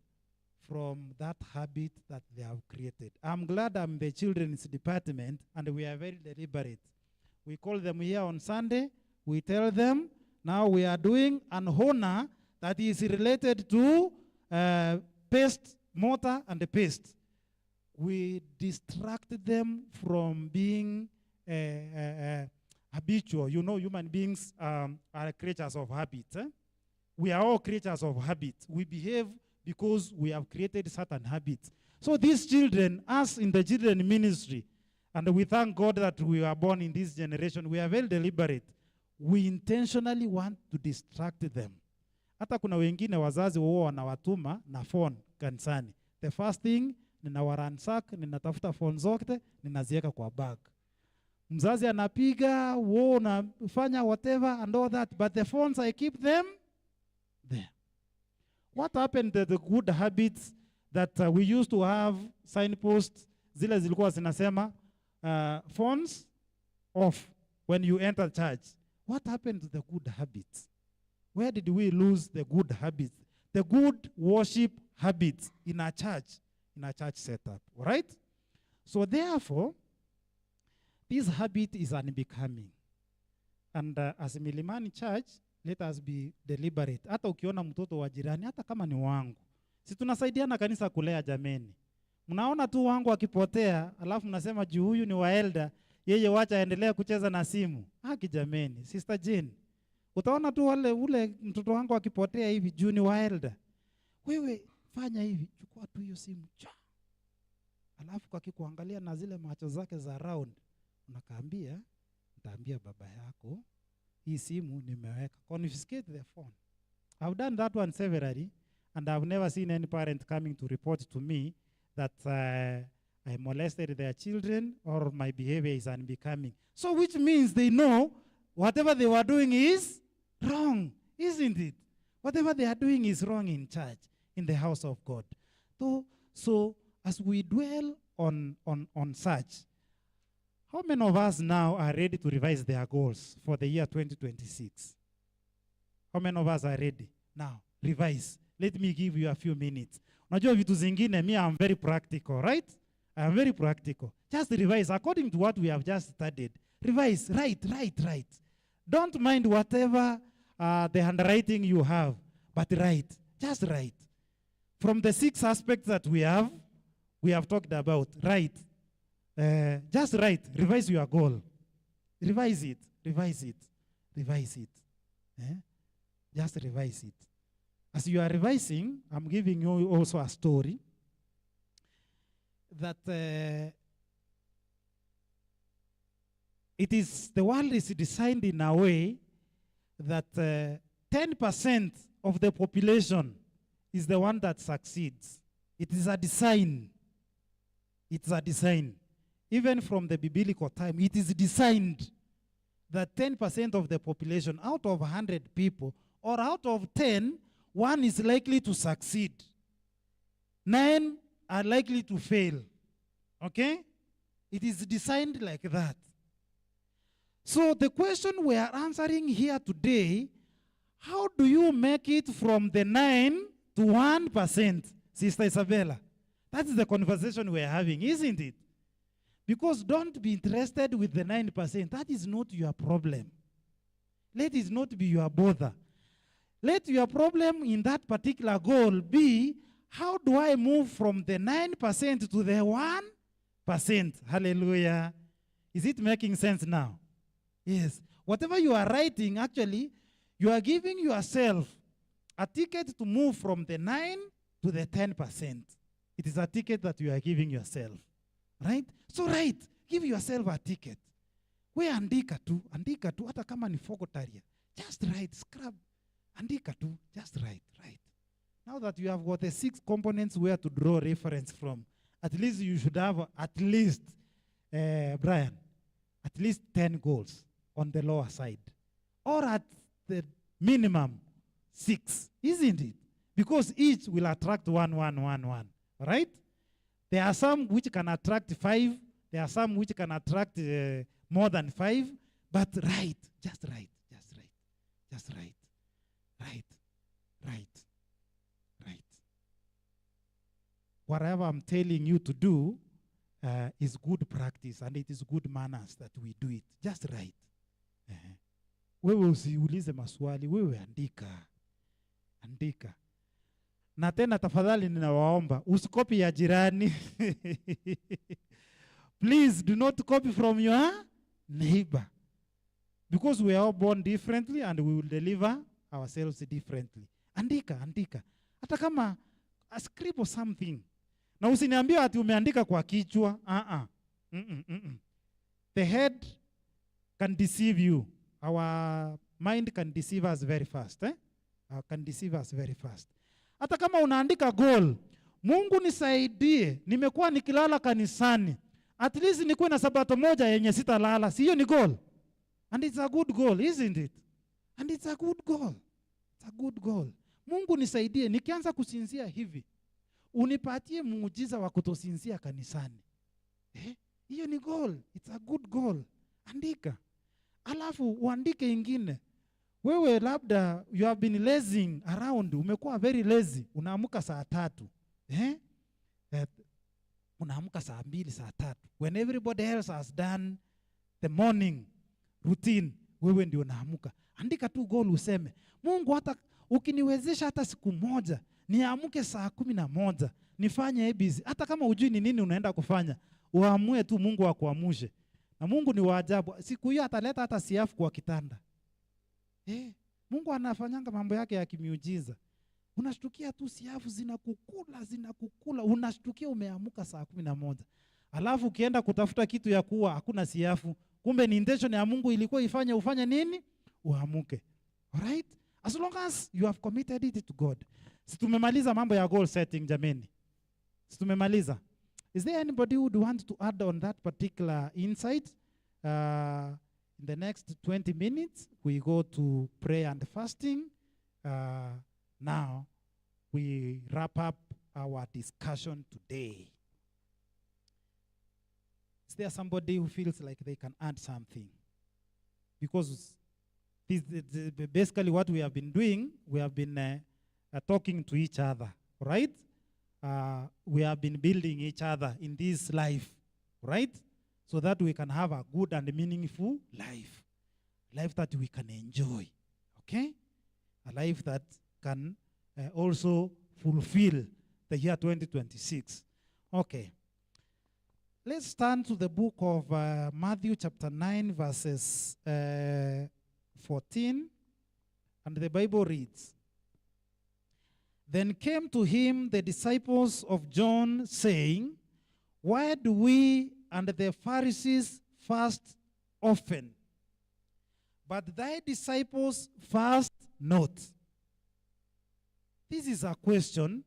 from that habit that they have created? I'm glad I'm the children's department, and we are very deliberate. We call them here on Sunday. We tell them, now we are doing an honor that is related to paste, mortar, and the paste. We distract them from being habitual. You know, human beings are creatures of habit. We are all creatures of habit. We behave because we have created certain habits. So these children, us in the children ministry, and we thank God that we are born in this generation, we are very deliberate. We intentionally want to distract them. Hata kuna wengine wazazi wao wanawatuma na phone kanisani. The first thing, ninawaransack, ninatafuta phone zote, ninaziweka kwa bag. Mzazi anapiga, wao unafanya whatever and all that, but the phones, I keep them there. What happened to the good habits that we used to have? Signposts, zile zilikuwa zinasema phones off when you enter church. What happened to the good habits? Where did we lose the good habits? The good worship habits in a church setup, all right? So therefore, this habit is unbecoming. And as a Milimani church, let us be deliberate. Hata ukiona mtoto wa jirani, hata kama ni wangu, si tunasaidiana kanisa kulea jameni. Mnaona tu wangu akipotea, alafu mnasema juu huyu ni wa elder, yeye wacha aendelee kucheza na simu. Haki jameni, Sister Jane. Utaona tu ule mtoto wangu akipotea hivi juu ni wa elder. Wewe fanya hivi, chukua tu hiyo simu. Alafu kwa kikuangalia na zile macho zake za round, unakaambia, nitaambia baba yako, hii simu nimeweka. Confiscate the phone. I've done that one severally, and I've never seen any parent coming to report to me that I molested their children or my behavior is unbecoming. So which means they know whatever they were doing is wrong, isn't it? Whatever they are doing is wrong in church, in the house of God. So as we dwell on such, how many of us now are ready to revise their goals for the year 2026? How many of us are ready? Now, revise. Let me give you a few minutes. Unajua vitu zingine, me, I'm very practical, right? I am very practical. Just revise according to what we have just studied. Revise, write. Don't mind whatever the handwriting you have, but write. Just write. From the 6 aspects that we have talked about, write. Just write. Revise your goal. Revise it. Just revise it. As you are revising, I'm giving you also a story. that the world is designed in a way that 10% of the population is the one that succeeds. It is a design. It's a design. Even from the biblical time, it is designed that 10% of the population, out of 100 people, or out of 10, one is likely to succeed. 9 are likely to fail. Okay? It is designed like that. So the question we are answering here today, how do you make it from the 9 to 1%, Sister Isabella? That's the conversation we're having, isn't it? Because don't be interested with the 9%. That is not your problem. Let it not be your bother. Let your problem in that particular goal be, how do I move from the 9% to the 1%? Hallelujah. Is it making sense now? Yes. Whatever you are writing, actually, you are giving yourself a ticket to move from the 9 to the 10%. It is a ticket that you are giving yourself. Right? So write. Give yourself a ticket. We andika tu, hata kama ni fogotaria. Just write, scrub. Andika tu, just write. Now that you have got the 6 components where to draw reference from, at least you should have at least, Brian, at least 10 goals on the lower side. Or at the minimum, 6, isn't it? Because each will attract 1, 1, 1, 1, right? There are some which can attract 5. There are some which can attract more than 5. But write, just write. Whatever I'm telling you to do is good practice, and it is good manners that we do it. Just write. Wewe usiulize maswali, wewe andika. Na tena tafadhali ninawaomba, usikopi ya jirani. Please do not copy from your neighbor. Because we are all born differently and we will deliver ourselves differently. Andika. Hata kama scribble something. Na usiniambie ati umeandika kwa kichwa. The head can deceive you. Our mind can deceive us very fast. Hata kama unaandika goal, Mungu nisaidie, nimekuwa nikilala kanisani. At least nikuwe na sabato moja yenye sitalala. Si hiyo ni goal? And it's a good goal, isn't it? And it's a good goal. It's a good goal. Mungu nisaidie, nikianza kusinzia hivi, unipatie muujiza wa kutosinzia kanisani. Hiyo ni goal. It's a good goal. Andika. Alafu uandike ingine. Wewe labda you have been lazing around, umekuwa very lazy, unaamuka saa 3. Unaamuka saa 2, saa 3. When everybody else has done the morning routine, wewe ndio unaamuka. Andika tu goal useme, Mungu hata ukiniwezesha hata siku moja, niamuke saa 11, nifanye ABC. Hata kama hujui ni nini unaenda kufanya, uamue tu Mungu akuamushe. Na Mungu ni wa ajabu. Siku hiyo ataleta hata siafu kwa kitanda. Mungu anafanyanga mambo yake ya kimiujiza. Unashtukia tu siafu zinakukula. Unashtukia umeamuka saa 11. Alafu ukienda kutafuta kitu ya kuwa, hakuna siafu. Kumbe ni intention ya Mungu ilikuwa ufanye nini? Uamuke. Alright? As long as you have committed it to God. Situmemaliza mambo ya goal setting jameni. Situmemaliza. Is there anybody who would want to add on that particular insight? In the next 20 minutes, we go to prayer and fasting. Now, we wrap up our discussion today. Is there somebody who feels like they can add something? Because this basically what we have been doing, we have been talking to each other, right? We have been building each other in this life, right? So that we can have a good and meaningful life. Life that we can enjoy, okay? A life that can also fulfill the year 2026. Okay. Let's turn to the book of Matthew chapter 9 verses 14. And the Bible reads, Then came to him the disciples of John, saying, Why do we and the Pharisees fast often, but thy disciples fast not? This is a question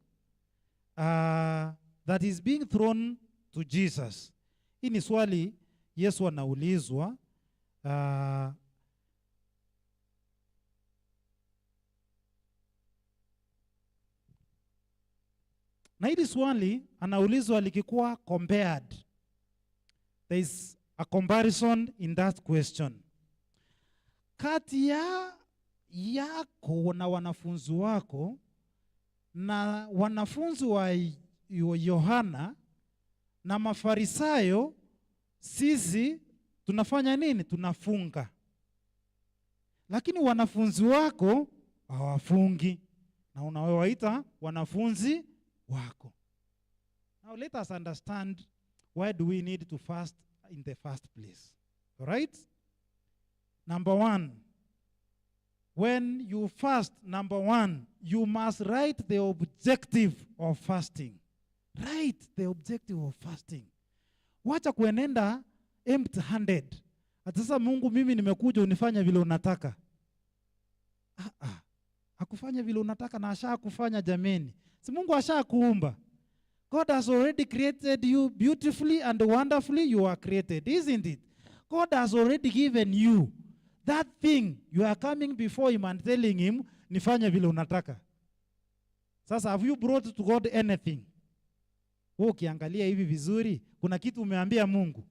that is being thrown to Jesus. Hii ni swali Yesu anaulizwa. Na hili swali anaulizwa likikuwa compared. There is a comparison in that question. Kati yako na wanafunzi wako na wanafunzi wa Yohana na Mafarisayo, sisi tunafanya nini? Tunafunga. Lakini wanafunzi wako hawafungi, na unawaita wanafunzi wako. Now let us understand, why do we need to fast in the first place? All right? Number one, when you fast, number one, you must write the objective of fasting. Write the objective of fasting. Wacha kuenenda empty-handed. Sasa Mungu, mimi nimekuja unifanya vile unataka. Hakufanya vile unataka na asha kufanya jameni. Si Mungu asha kuumba. God has already created you beautifully and wonderfully you are created, isn't it? God has already given you that thing. You are coming before him and telling him, nifanye vile unataka. Sasa, have you brought to God anything? Ukiangalia hivi vizuri, kuna kitu umeambia Mungu.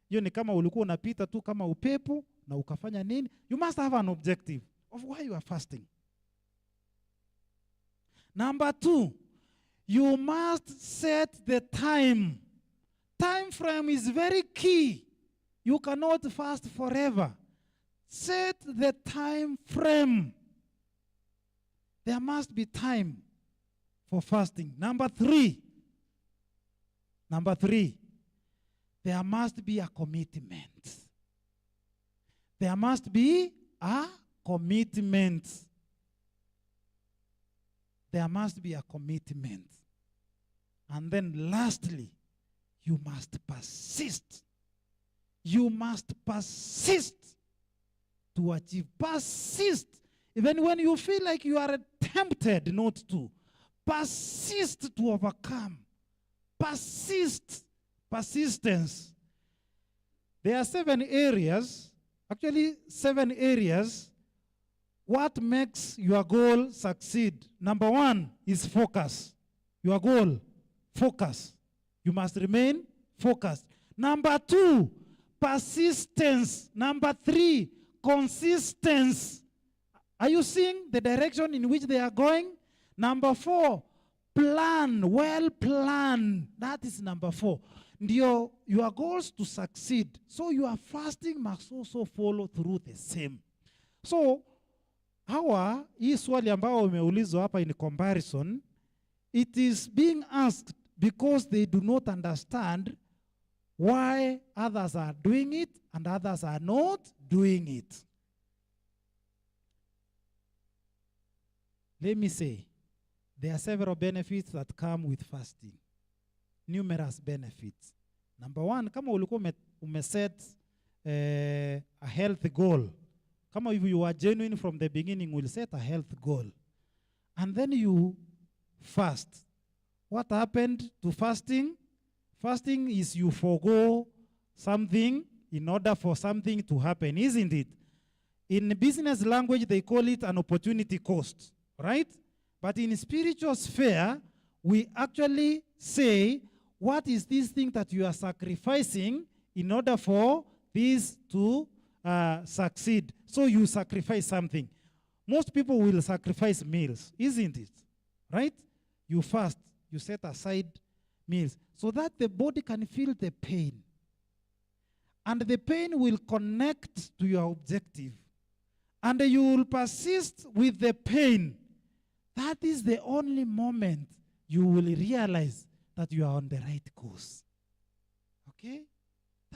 Hiyo ni kama ulikuwa unapita tu kama upepo na ukafanya nini? You must have an objective of why you are fasting. Number two, you must set the time. Time frame is very key. You cannot fast forever. Set the time frame. There must be time for fasting. Number three, there must be a commitment. There must be a commitment. There must be a commitment. And then lastly, you must persist. You must persist to achieve. Persist. Even when you feel like you are tempted not to. Persist to overcome. Persist. Persistence. There are 7 areas, what makes your goal succeed. Number 1 is focus. Your goal, focus. You must remain focused. Number 2, persistence. Number 3, consistency. Are you seeing the direction in which they are going? Number 4, plan, well planned. That is number 4. Your goals to succeed. So your fasting must also follow through the same. So, hii swali ambao umeulizwa hapa in comparison, it is being asked because they do not understand why others are doing it and others are not doing it. Let me say, there are several benefits that come with fasting. Numerous benefits. Number 1, kama ulikuwa umeset a health goal. Kama if you are genuine from the beginning, will set a health goal. And then you fast. What happened to fasting? Fasting is you forego something in order for something to happen, isn't it? In business language, they call it an opportunity cost, right? But in spiritual sphere, we actually say, what is this thing that you are sacrificing in order for this to succeed? So you sacrifice something. Most people will sacrifice meals, isn't it? Right? You fast, you set aside meals so that the body can feel the pain. And the pain will connect to your objective. And you will persist with the pain. That is the only moment you will realize that you are on the right course. Okay?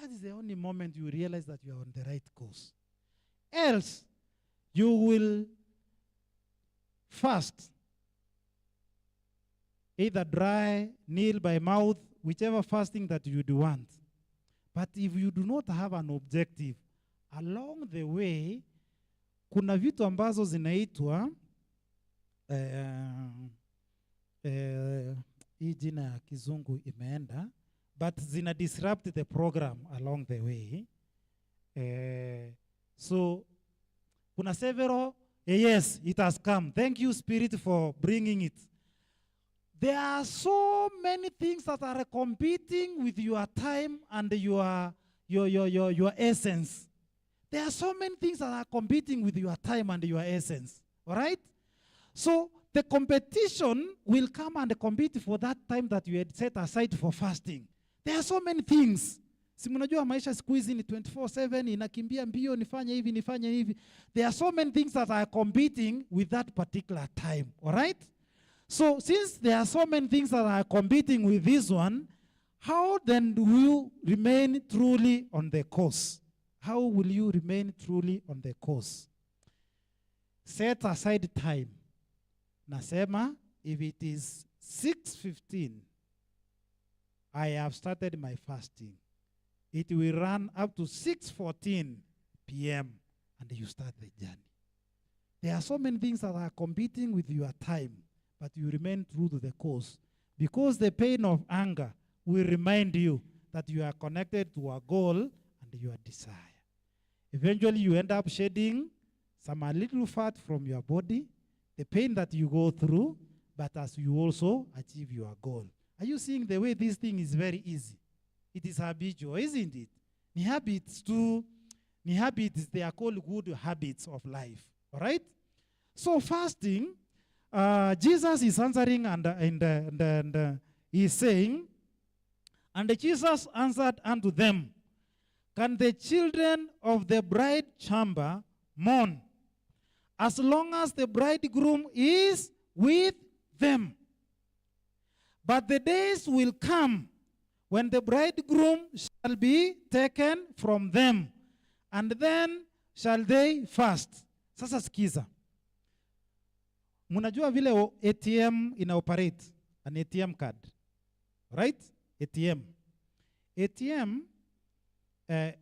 That is the only moment you realize that you are on the right course. Else, you will fast, either dry, kneel by mouth, whichever fasting that you do want. But if you do not have an objective, along the way, kuna vitu ambazo zinaitwa hii jina ya kizungu imeenda, but zina disrupt the program along the way. So kuna several, yes, it has come. Thank you, Spirit, for bringing it. There are so many things that are competing with your time and your essence. There are so many things that are competing with your time and your essence. All right? So the competition will come and compete for that time that you had set aside for fasting. There are so many things. Si mnajua maisha siku hizi ni 24/7, inakimbia mbio, nifanye hivi. There are so many things that are competing with that particular time. All right? So since there are so many things that are competing with this one, how then do you remain truly on the course? How will you remain truly on the course? Set aside time. Nasema, if it is 6:15, I have started my fasting. It will run up to 6:14 p.m. and you start the journey. There are so many things that are competing with your time, but you remain true to the course, because the pain of anger will remind you that you are connected to a goal and your desire. Eventually, you end up shedding a little fat from your body, the pain that you go through, but as you also achieve your goal. Are you seeing the way this thing is very easy? It is habitual, isn't it? Ni habits, they are called good habits of life. All right? So fasting, Jesus is answering and he's saying, and Jesus answered unto them, can the children of the bride chamber mourn as long as the bridegroom is with them? But the days will come when the bridegroom shall be taken from them, and then shall they fast. Sasa sikiza. Munajua vile ATM ina-operate, an ATM card. Right? ATM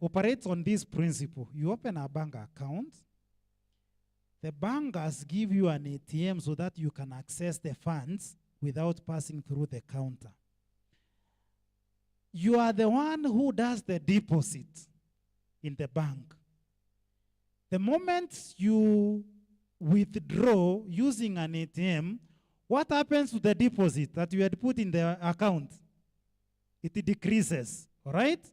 operates on this principle. You open a bank account, the bankers give you an ATM so that you can access the funds without passing through the counter. You are the one who does the deposit in the bank. The moment you withdraw using an ATM, what happens to the deposit that you had put in the account? It decreases, all right?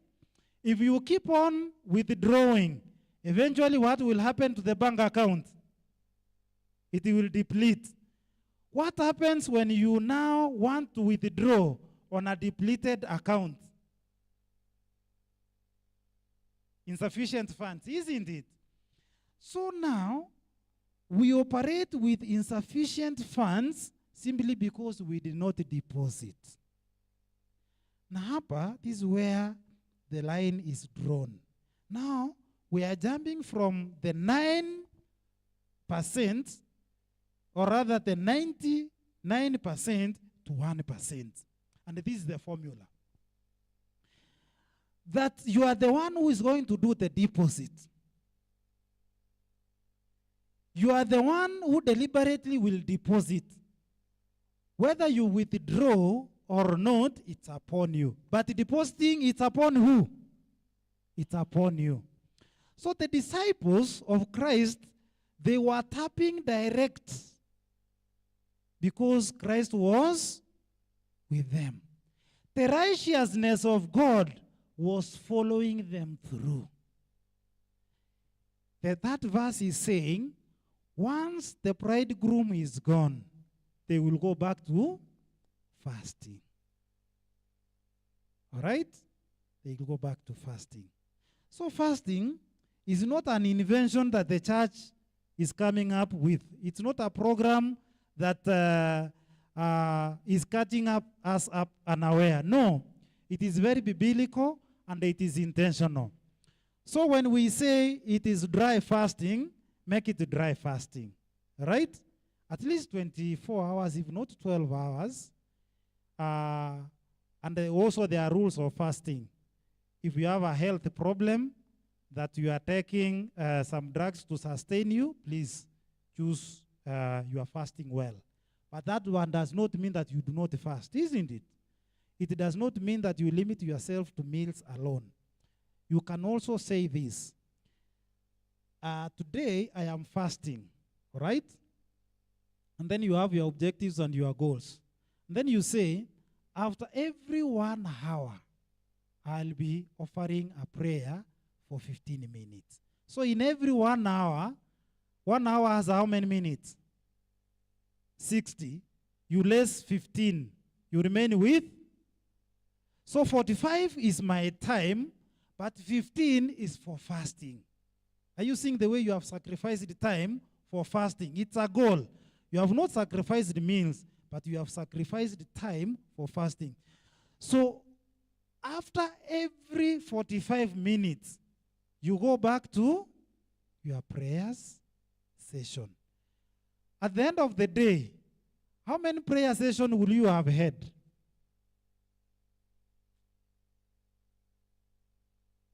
If you keep on withdrawing, eventually what will happen to the bank account? It will deplete. What happens when you now want to withdraw on a depleted account? Insufficient funds, isn't it? So now, we operate with insufficient funds simply because we did not deposit. Now, hapa, this is where the line is drawn. Now, we are jumping from the 9%, or rather the 99% to 1%. And this is the formula. That you are the one who is going to do the deposit. You are the one who deliberately will deposit. Whether you withdraw or not, it's upon you. But depositing, it's upon who? It's upon you. So the disciples of Christ, they were tapping direct because Christ was with them. The righteousness of God was following them through. That verse is saying, once the bridegroom is gone, they will go back to fasting. All right? They will go back to fasting. So fasting is not an invention that the church is coming up with. It's not a program that is cutting us up unaware. No, it is very biblical and it is intentional. So when we say it is dry fasting, make it dry fasting, right? At least 24 hours, if not 12 hours, And also there are rules of fasting. If you have a health problem that you are taking some drugs to sustain you, please choose your fasting well. But that one does not mean that you do not fast, isn't it? It does not mean that you limit yourself to meals alone. You can also say this. Today I am fasting, right? And then you have your objectives and your goals. And then you say, after every 1 hour, I'll be offering a prayer for 15 minutes. So in every 1 hour, 1 hour has how many minutes? 60. You less 15. You remain with? So 45 is my time, but 15 is for fasting. Are you seeing the way you have sacrificed the time for fasting? It's a goal. You have not sacrificed the meals, but you have sacrificed the time for fasting. So after every 45 minutes, you go back to your prayers session. At the end of the day, how many prayer sessions will you have had?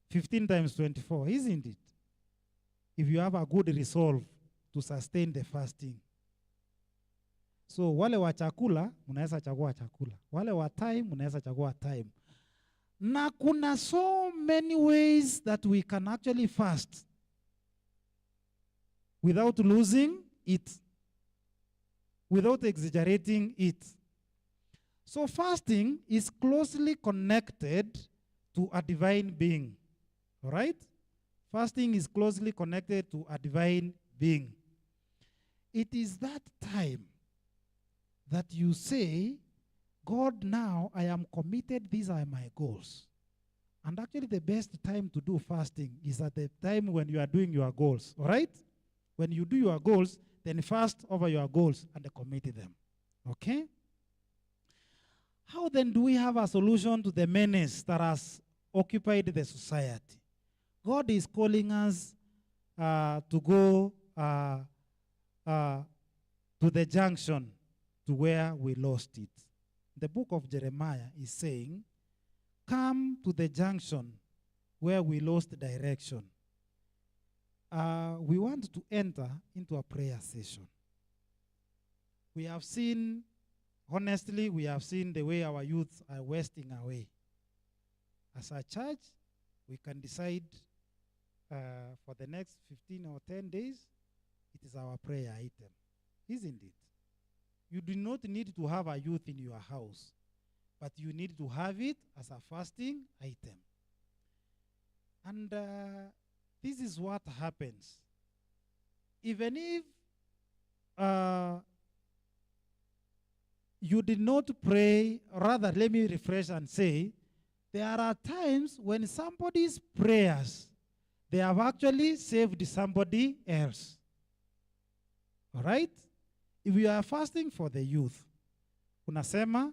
15 times 24, isn't it? If you have a good resolve to sustain the fasting. So wale wa chakula, munaweza chagua chakula. Wale wa time, munaweza chagua time. Na kuna so many ways that we can actually fast without losing it, without exaggerating it. So fasting is closely connected to a divine being, all right? Fasting is closely connected to a divine being. It is that time that you say, God, now I am committed, these are my goals. And actually the best time to do fasting is at the time when you are doing your goals, all right? When you do your goals, then fast over your goals and commit them, okay? How then do we have a solution to the menace that has occupied the society? God is calling us to go to the junction to where we lost it. The book of Jeremiah is saying, come to the junction where we lost direction. We want to enter into a prayer session. We have seen, honestly, we have seen the way our youth are wasting away. As a church, we can decide for the next 15 or 10 days, it is our prayer item, isn't it? You do not need to have a youth in your house, but you need to have it as a fasting item. And this is what happens. Even if you did not pray, rather, let me refresh and say, there are times when somebody's prayers, they have actually saved somebody else. All right? If you are fasting for the youth, unasema,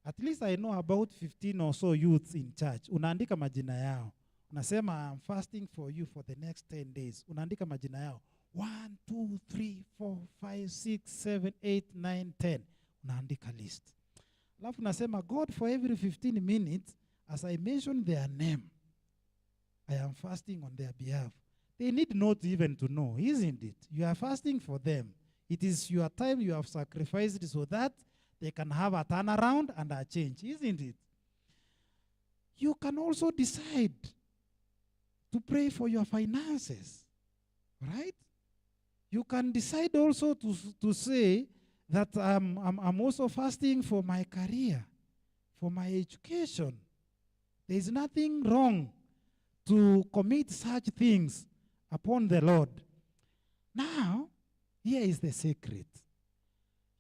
at least I know about 15 or so youths in church. Unaandika majina yao. Unasema, I'm fasting for you for the next 10 days. Unaandika majina yao. 1, 2, 3, 4, 5, 6, 7, 8, 9, 10. Unaandika list. Alafu unasema, God, for every 15 minutes, as I mention their name, I am fasting on their behalf. They need not even to know, isn't it? You are fasting for them. It is your time you have sacrificed so that they can have a turnaround and a change, isn't it? You can also decide to pray for your finances, right? You can decide also to say that I'm also fasting for my career, for my education. There is nothing wrong to commit such things upon the Lord. Now, here is the secret.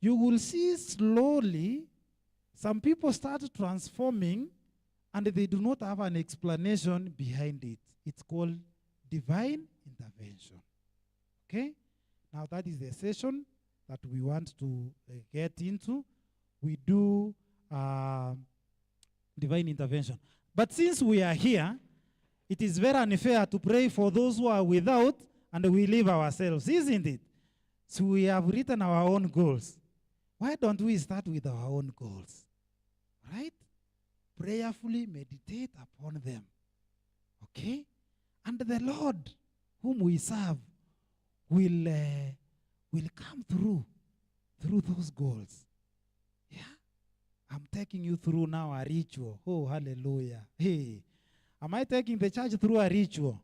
You will see slowly some people start transforming and they do not have an explanation behind it. It's called divine intervention. Okay? Now that is the session that we want to get into. We do divine intervention. But since we are here, it is very unfair to pray for those who are without and we leave ourselves, isn't it? So we have written our own goals. Why don't we start with our own goals? Right? prayerfully meditate upon them. Okay? And the Lord whom we serve will come through those goals. Yeah? I'm taking you through now a ritual. Oh, hallelujah. Hey, am I taking the church through a ritual?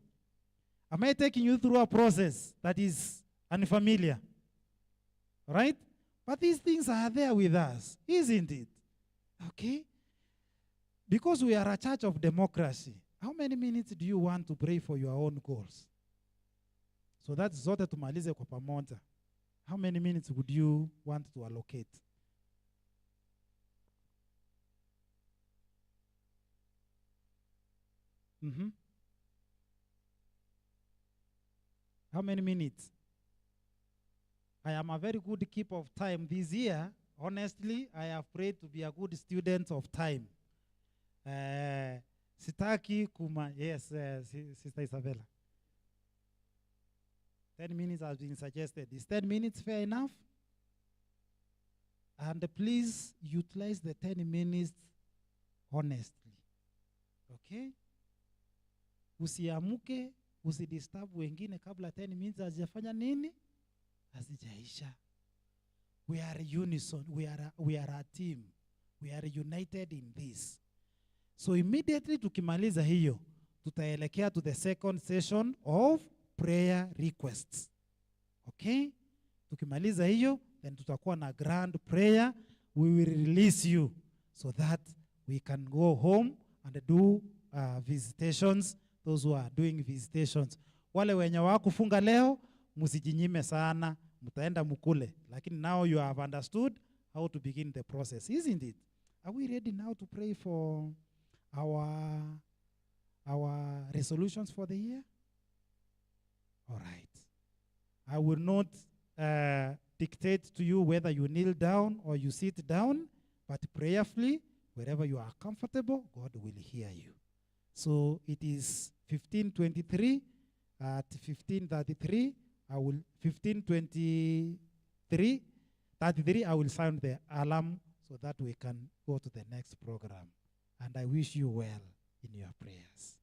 Am I taking you through a process that is unfamiliar? Right? But these things are there with us, isn't it? Okay? Because we are a church of democracy, how many minutes do you want to pray for your own goals? So that's zote tumalize kwa pamoja. How many minutes would you want to allocate? Mm-hmm. How many minutes? I am a very good keeper of time this year. Honestly, I have prayed to be a good student of time. Sitaki kuma, yes, Sister Isabella. 10 minutes has been suggested. Is 10 minutes fair enough? And please utilize the 10 minutes honestly. Okay? Usiamuke, usidisturb wengine kabla 10 minutes hazijafanya nini? Hazijaisha. We are unison. We are a team. We are united in this. So immediately tukimaliza hiyo, tutaelekea to the second session of prayer requests. Okay? Tukimaliza hiyo, then tutakuwa na grand prayer. We will release you so that we can go home and do visitations, those who are doing visitations. Wale wenye wakufunga leo, musijinyime sana, mutaenda mukule. Lakini now you have understood how to begin the process, isn't it? Are we ready now to pray for our resolutions for the year? All right. I will not dictate to you whether you kneel down or you sit down, but prayerfully, wherever you are comfortable, God will hear you. So it is 15:23. At 15:33, I will 15:33, I will sound the alarm so that we can go to the next program. And I wish you well in your prayers.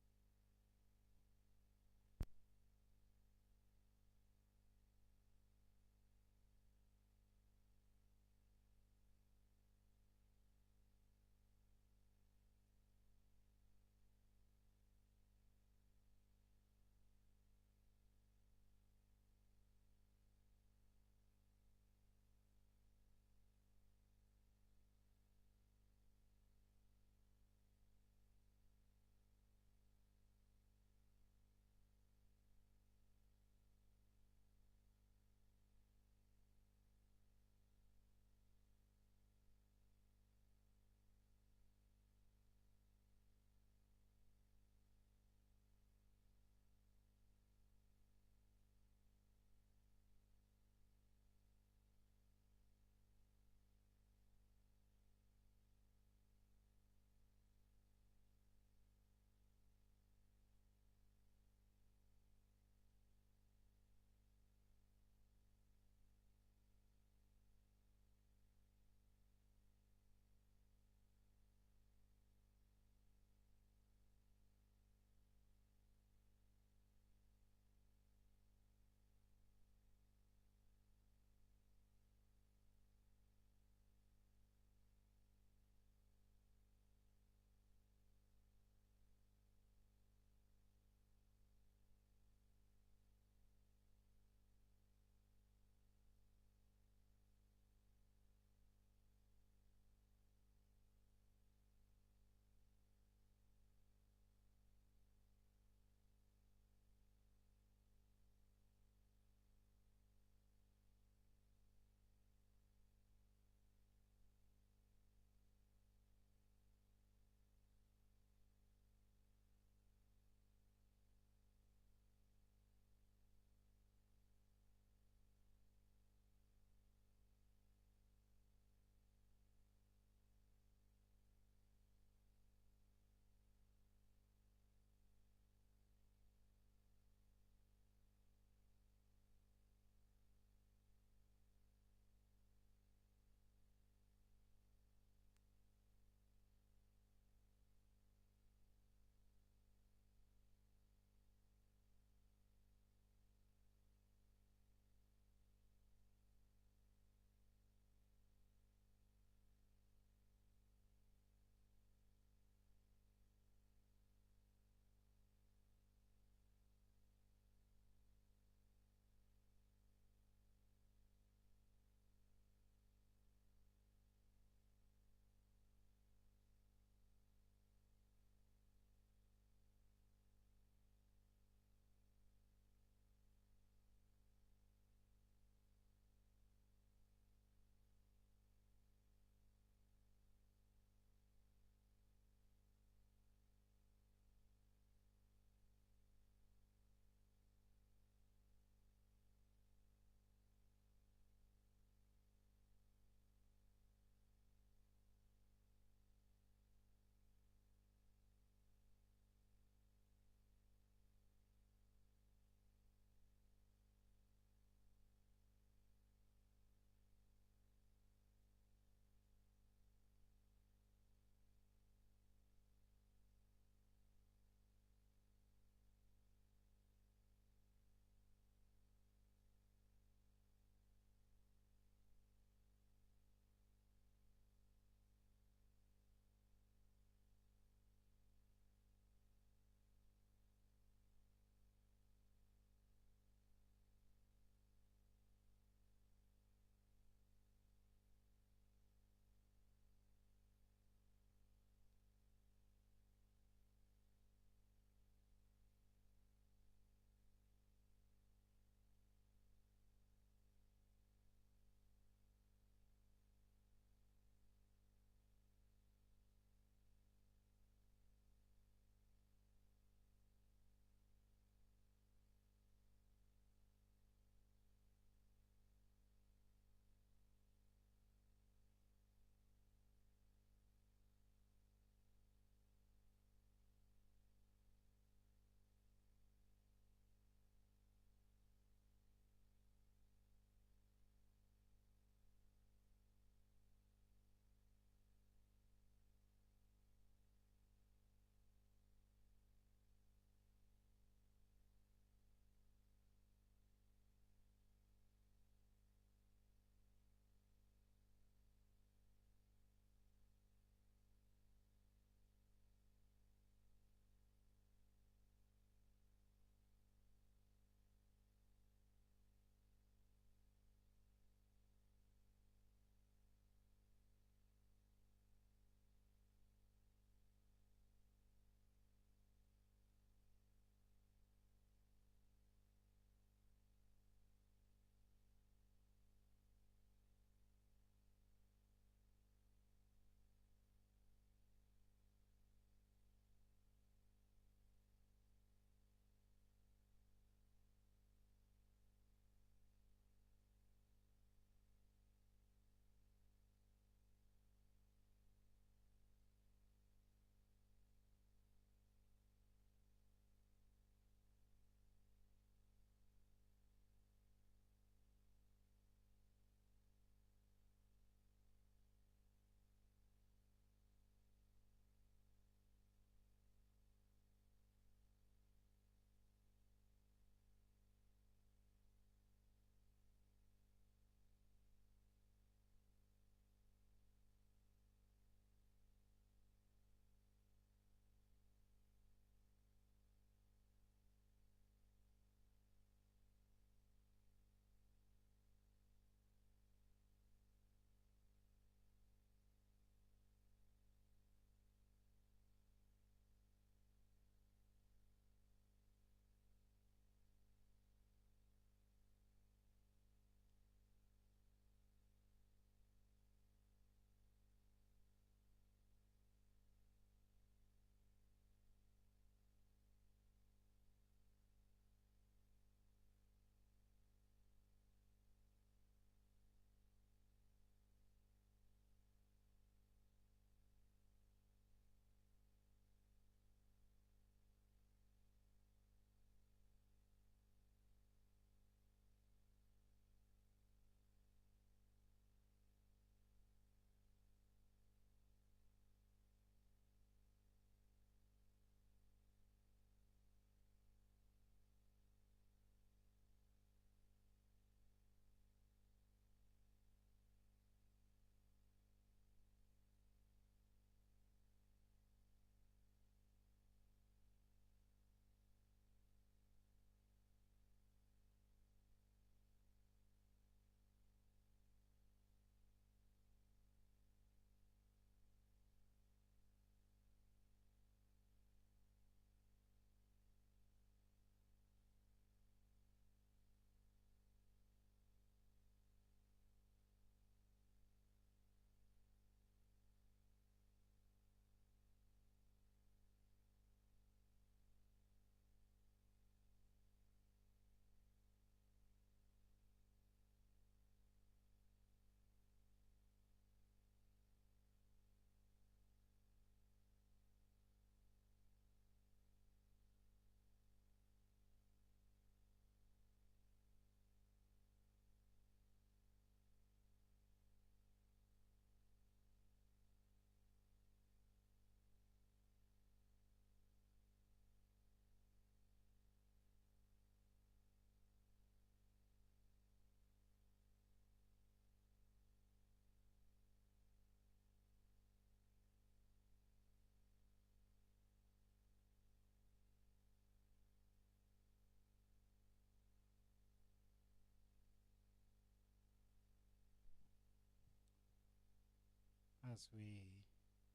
as we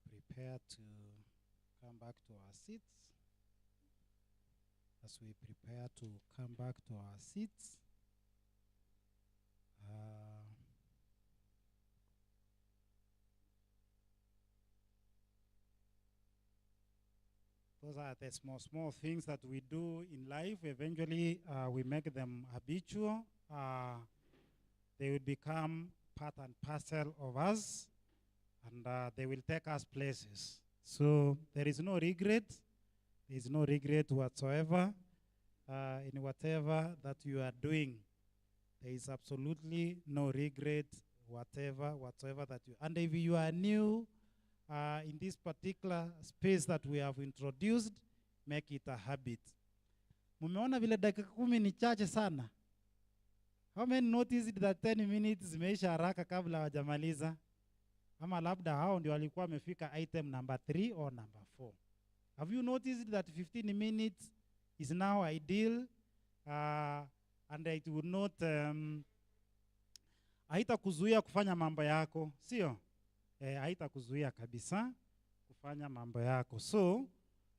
prepare to come back to our seats, those are the small things that we do in life. Eventually, we make them habitual. They will become part and parcel of us, and they will take us places. So there is no regret. There is no regret whatsoever in whatever that you are doing. There is absolutely no regret whatsoever that you. And if you are new in this particular space that we have introduced, make it a habit. Mumeona vile dakika 10 ni chache sana. How many noticed that 10 minutes zimeisha haraka kabla hawajamaliza? Ama labda hao ndio walikuwa wamefika item number 3 or number 4. Have you noticed that 15 minutes is now ideal and it will not haitakuzuia kufanya mambo yako, sio? Haitakuzuia kabisa kufanya mambo yako. So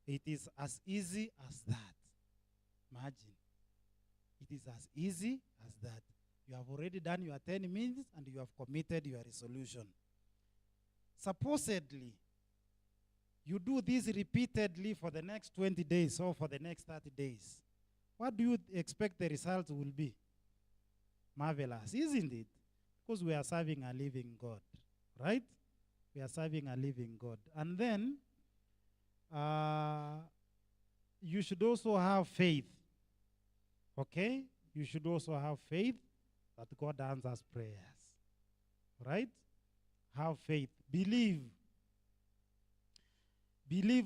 it is as easy as that. Imagine. It is as easy as that. You have already done your 10 minutes and you have committed your resolution. Supposedly, you do this repeatedly for the next 20 days or for the next 30 days. What do you expect the result will be? Marvelous, isn't it? Because we are serving a living God, right? We are serving a living God. And then, you should also have faith, okay? You should also have faith that God answers prayers, right? Have faith. Believe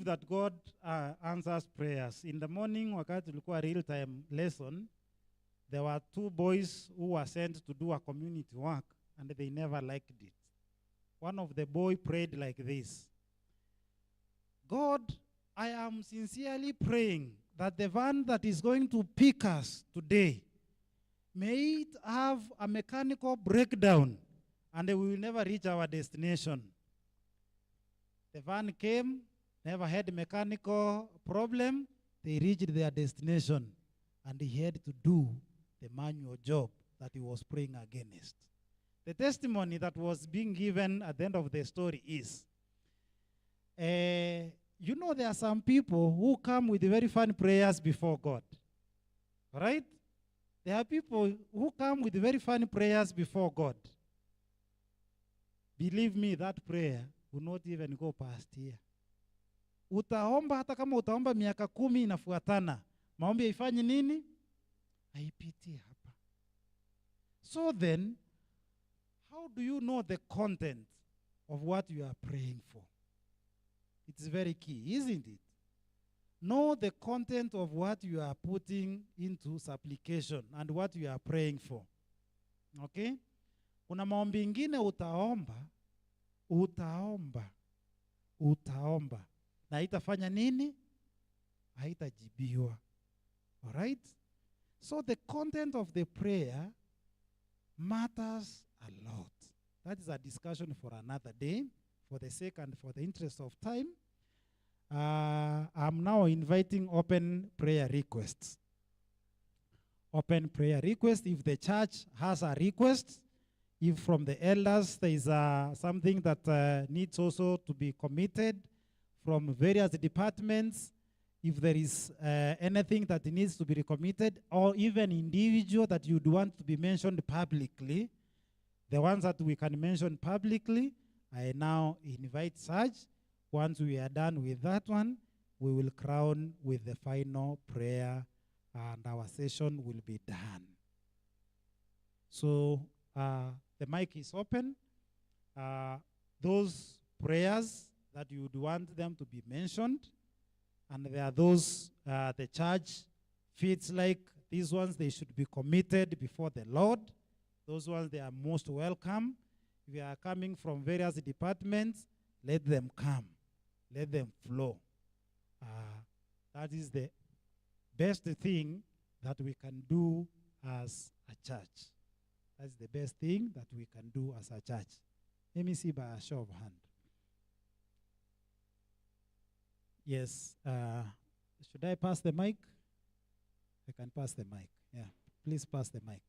that God answers prayers. In the morning, wakati tulikuwa real-time lesson, there were 2 boys who were sent to do a community work, and they never liked it. One of the boys prayed like this: God, I am sincerely praying that the van that is going to pick us today, may it have a mechanical breakdown, and we will never reach our destination. The van came, never had a mechanical problem. They reached their destination, and he had to do the manual job that he was praying against. The testimony that was being given at the end of the story is, you know, there are some people who come with very fun prayers before God, right? There are people who come with very fun prayers before God. Believe me, that prayer will not even go past here. Utaomba hata kama utaomba miaka 10 inafuatana, maombi haifanyi nini? Haipiti hapa. So then, how do you know the content of what you are praying for? It's very key, isn't it? Know the content of what you are putting into supplication and what you are praying for. Okay? Kuna maombi ingine utaomba. Na haitafanya nini? Haitajibiwa. All right? So the content of the prayer matters a lot. That is a discussion for another day. For the sake and for the interest of time, I'm now inviting open prayer requests. Open prayer requests. If the church has a request, if from the elders there is something that needs also to be committed from various departments, if there is anything that needs to be recommitted, or even individual that you'd want to be mentioned publicly, the ones that we can mention publicly, I now invite such. Once we are done with that one, we will crown with the final prayer and our session will be done. So the mic is open. Those prayers that you would want them to be mentioned, and there are those the church feels like these ones, they should be committed before the Lord. Those ones, they are most welcome. If you are coming from various departments, let them come. Let them flow. That is the best thing that we can do as a church. That's the best thing that we can do as a church. Let me see by a show of hand. Yes. Should I pass the mic? I can pass the mic. Yeah. Please pass the mic.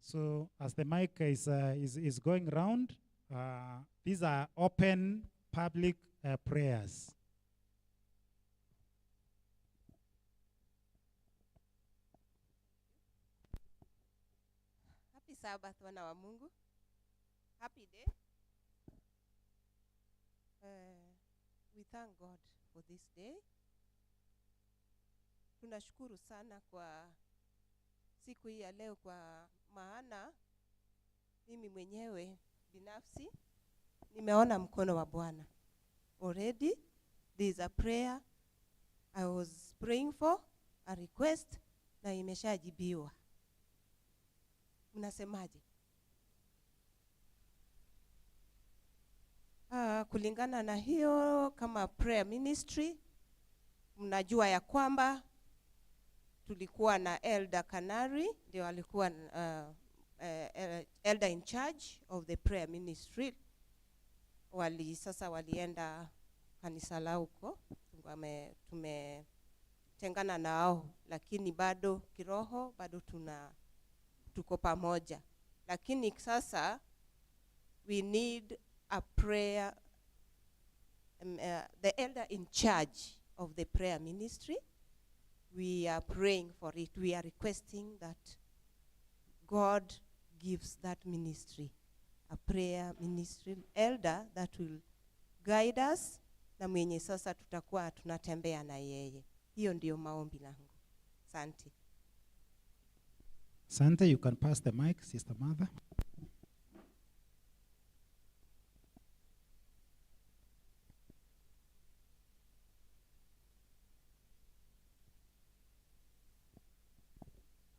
So as the mic is going round, these are open public prayers. Happy Sabbath, wana wa Mungu. Happy day. We thank God for this day. Tunashukuru sana kwa siku hii ya leo, kwa maana mimi mwenyewe binafsi nimeona mkono wa Bwana. Already there is a prayer I was praying for, a request, na imeshajibiwa. Mnasemaje? Kulingana na hiyo, kama prayer ministry, mnajua ya kwamba tulikuwa na Elder Canary, ndio alikuwa elder in charge of the prayer ministry. Sasa walienda kanisa lao huko, tumetengana nao, lakini bado kiroho bado tuko pamoja. Lakini sasa we need a prayer, the elder in charge of the prayer ministry, we are praying for it. We are requesting that God gives that ministry a prayer ministry elder that will guide us, na mwenye sasa tutakuwa tunatembea na yeye. Hiyo ndio maombi langu. Asante. Sante, you can pass the mic, Sister Mother.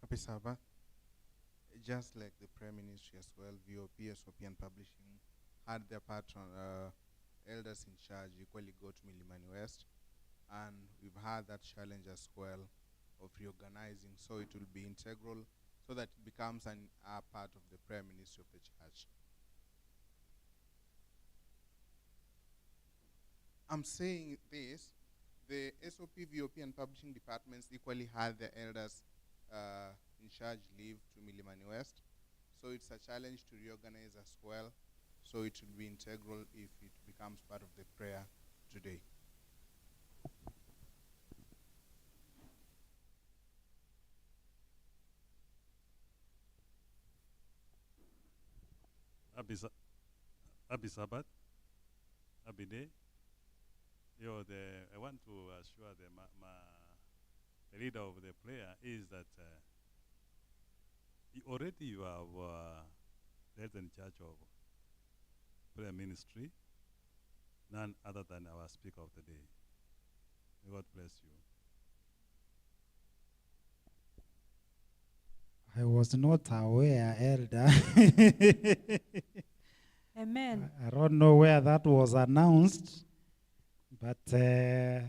Happy Sabbath. Just like the prayer ministry as well, VOP, SOP, and publishing had their patron elders in charge equally go to Milimani West, and we've had that challenge as well of reorganizing, so it will be integral, so that it becomes a part of the prayer ministry of the church. I'm saying this, the SOP, VOP, and publishing departments equally had their elders in charge leave to Milimani West, so it's a challenge to reorganize as well, so it will be integral if it becomes part of the prayer today. Happy Sabbath, happy day. I want to assure the leader of the prayer is that already you have led in charge of prayer ministry, none other than our speaker of the day. May God bless you. I was not aware, Elder. Amen. I don't know where that was announced, but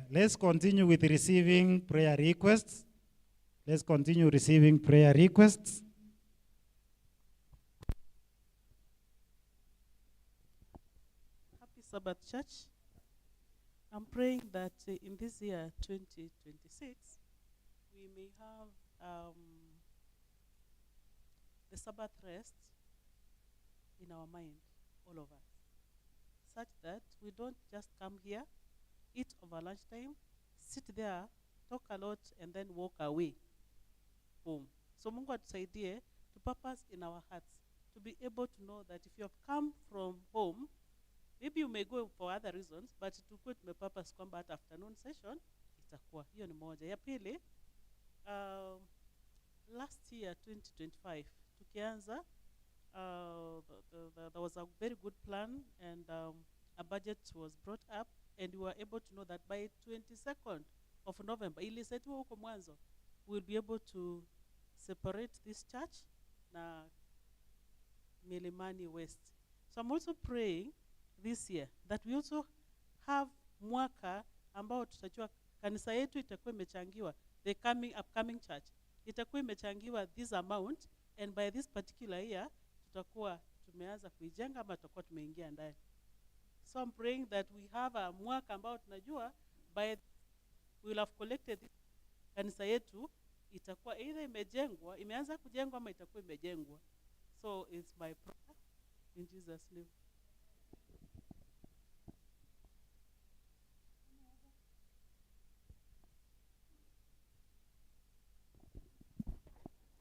let's continue with receiving prayer requests. Let's continue receiving prayer requests. Happy Sabbath, Church. I'm praying that in this year, 2026, we may have the Sabbath rest in our mind, all of us, such that we don't just come here, eat over lunchtime, sit there, talk a lot, and then walk away home. So Mungu atusaidie to purpose in our hearts, to be able to know that if you have come from home, maybe you may go for other reasons, but tukue tumepurpose kwamba at afternoon session itakuwa. Hiyo ni moja. Ya pili, last year 2025 tukianza, there was a very good plan, and a budget was brought up, and we were able to know that by 22nd of November, ilisetiwa huko mwanzo, we will be able to separate this church na Milimani West. So I'm also praying this year that we also have mwaka ambao tutajua kanisa yetu itakuwa imechangiwa, the upcoming church itakuwa imechangiwa this amount, and by this particular year tutakuwa tumeanza kuijenga ama tutakuwa tumeingia ndani. So I'm praying that we have a mwaka ambao tunajua by we will have collected kanisa yetu itakuwa either imejengwa, imeanza kujengwa ama itakuwa imejengwa. So it's my prayer in Jesus' name.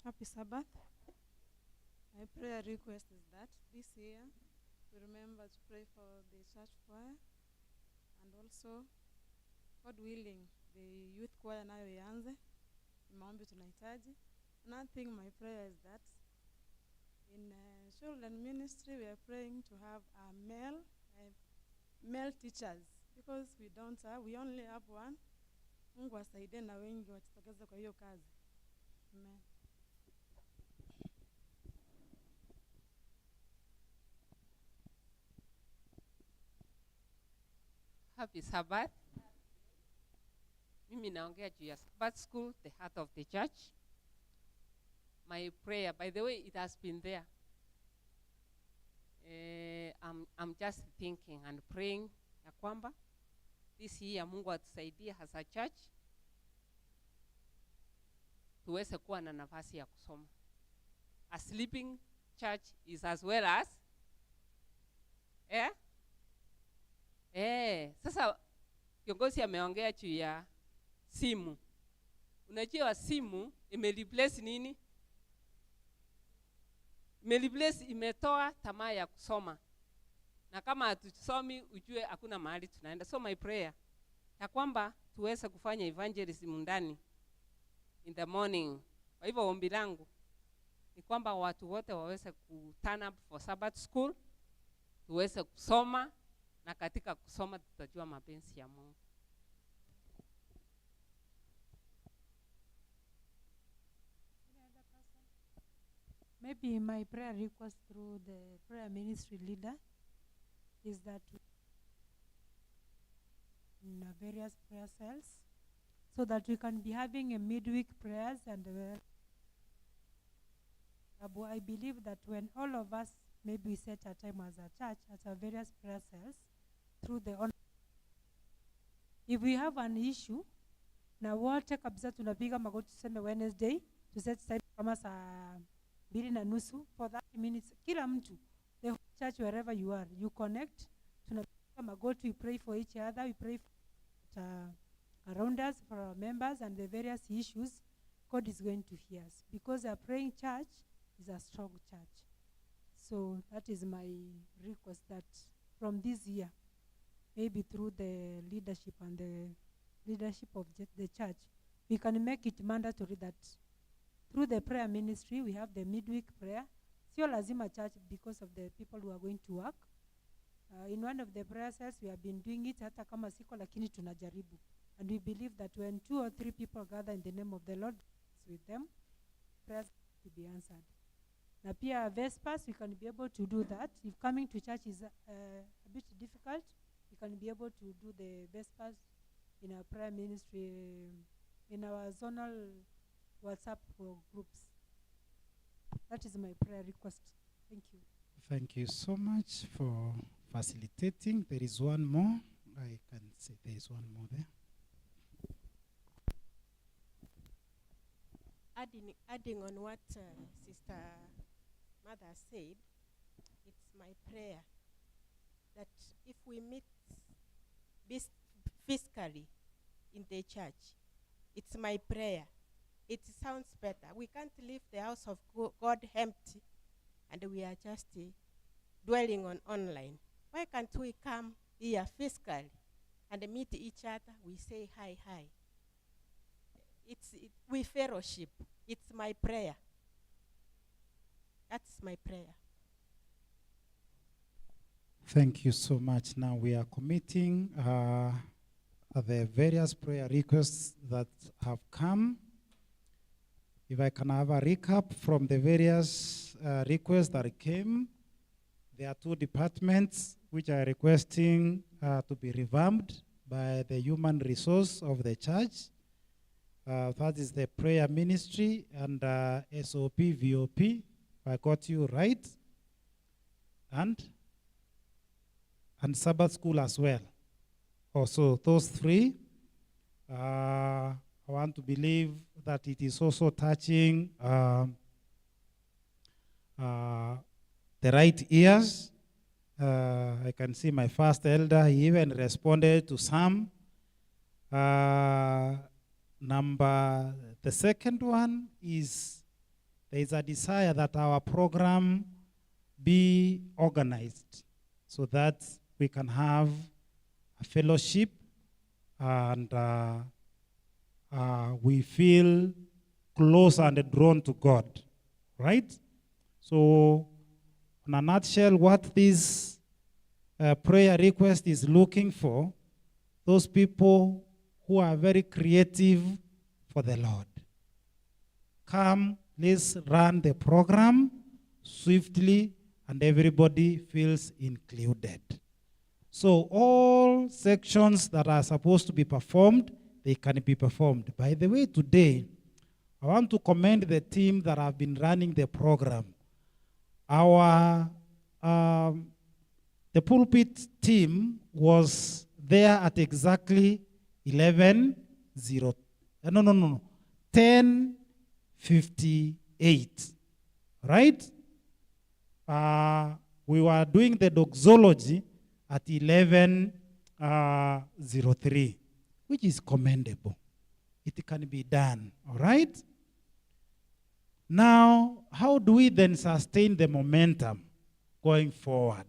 Happy Sabbath. My prayer request is that this year we remember to pray for the church choir, and also, God willing, the youth choir nayo ianze. Maombi tunahitaji. Another thing, my prayer is that in children ministry we are praying to have a male teachers, because we only have one. Mungu asaidie na wengi watitokeze kwa hiyo kazi. Amen. Happy Sabbath. Mimi naongea juu ya Sabbath School, the heart of the church. My prayer, by the way, it has been there. I'm just thinking and praying ya kwamba this year Mungu atusaidie as a church tuweze kuwa na nafasi ya kusoma. A sleeping church is as well as sasa kiongozi ameongea juu ya simu. Unajua simu imereplace nini? Imereplace, imetoa tamaa ya kusoma. Na kama hatusomi ujue hakuna mahali tunaenda. So my prayer ya kwamba tuweze kufanya evangelism ndani in the morning. Kwa hivyo ombi langu ni kwamba watu wote waweze ku turn up for Sabbath school, tuweze kusoma, na katika kusoma tutajua mapenzi ya Mungu. Maybe my prayer request through the prayer ministry leader is that in various prayer cells, so that we can be having a midweek prayers, and I believe that when all of us maybe set a time as a church at our various prayer cells through the if we have an issue na wote kabisa tunapiga magoti tuseme Wednesday to set aside kama saa 2:30 for 30 minutes, kila mtu, the whole church, wherever you are, you connect, tunapiga magoti, we pray for each other, we pray for around us, for our members and the various issues. God is going to hear us, because a praying church is a strong church. So that is my request, that from this year, maybe through the leadership and the leadership of the church, we can make it mandatory that through the prayer ministry, we have the midweek prayer. Sio lazima church, because of the people who are going to work. In one of the prayer cells, we have been doing it, hata kama siko lakini tunajaribu. And we believe that when 2 or 3 people gather in the name of the Lord with them, prayers to be answered. Na pia Vespers, we can be able to do that. If coming to church is a bit difficult, we can be able to do the Vespers in our prayer ministry, in our zonal WhatsApp groups. That is my prayer request. Thank you. Thank you so much for facilitating. There is one more. I can say there is one more there. Adding on what Sister Mother said, it's my prayer that if we meet physically in the church, it's my prayer. It sounds better. We can't leave the house of God empty and we are just dwelling on online. Why can't we come here physically and meet each other? We say hi. We fellowship. It's my prayer. That's my prayer. Thank you so much. Now we are committing the various prayer requests that have come. If I can have a recap from the various requests that came, there are 2 departments which are requesting to be revamped by the human resource of the church. That is the prayer ministry and SOP, VOP. I got you right. And Sabbath school as well. Also, those three, I want to believe that it is also touching the right ears. I can see my first elder, he even responded to some. The second one is there is a desire that our program be organized so that we can have a fellowship and we feel close and drawn to God, right? So, in a nutshell, what this prayer request is looking for, those people who are very creative for the Lord. Come, let's run the program swiftly and everybody feels included. So all sections that are supposed to be performed, they can be performed. By the way, today, I want to commend the team that have been running the program. Our, the pulpit team was there at exactly 10:58, right? We were doing the doxology at 11:03, which is commendable. It can be done, all right? Now, how do we then sustain the momentum going forward?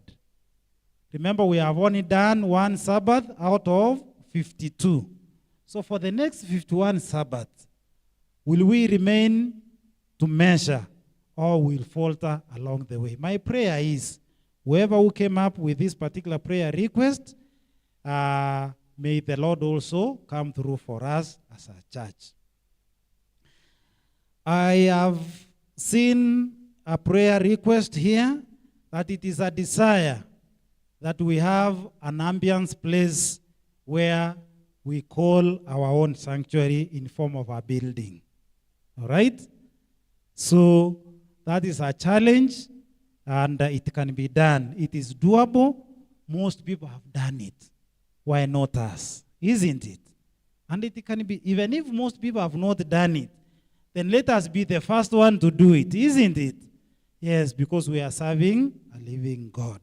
Remember, we have only done one Sabbath out of 52. So for the next 51 Sabbaths, will we remain to measure or will falter along the way? My prayer is, whoever who came up with this particular prayer request, may the Lord also come through for us as a church. I have seen a prayer request here that it is a desire that we have an ambience place where we call our own sanctuary in form of a building. All right? So that is a challenge and it can be done. It is doable. Most people have done it. Why not us? Isn't it? And it can be, even if most people have not done it, then let us be the first one to do it, isn't it? Yes, because we are serving a living God.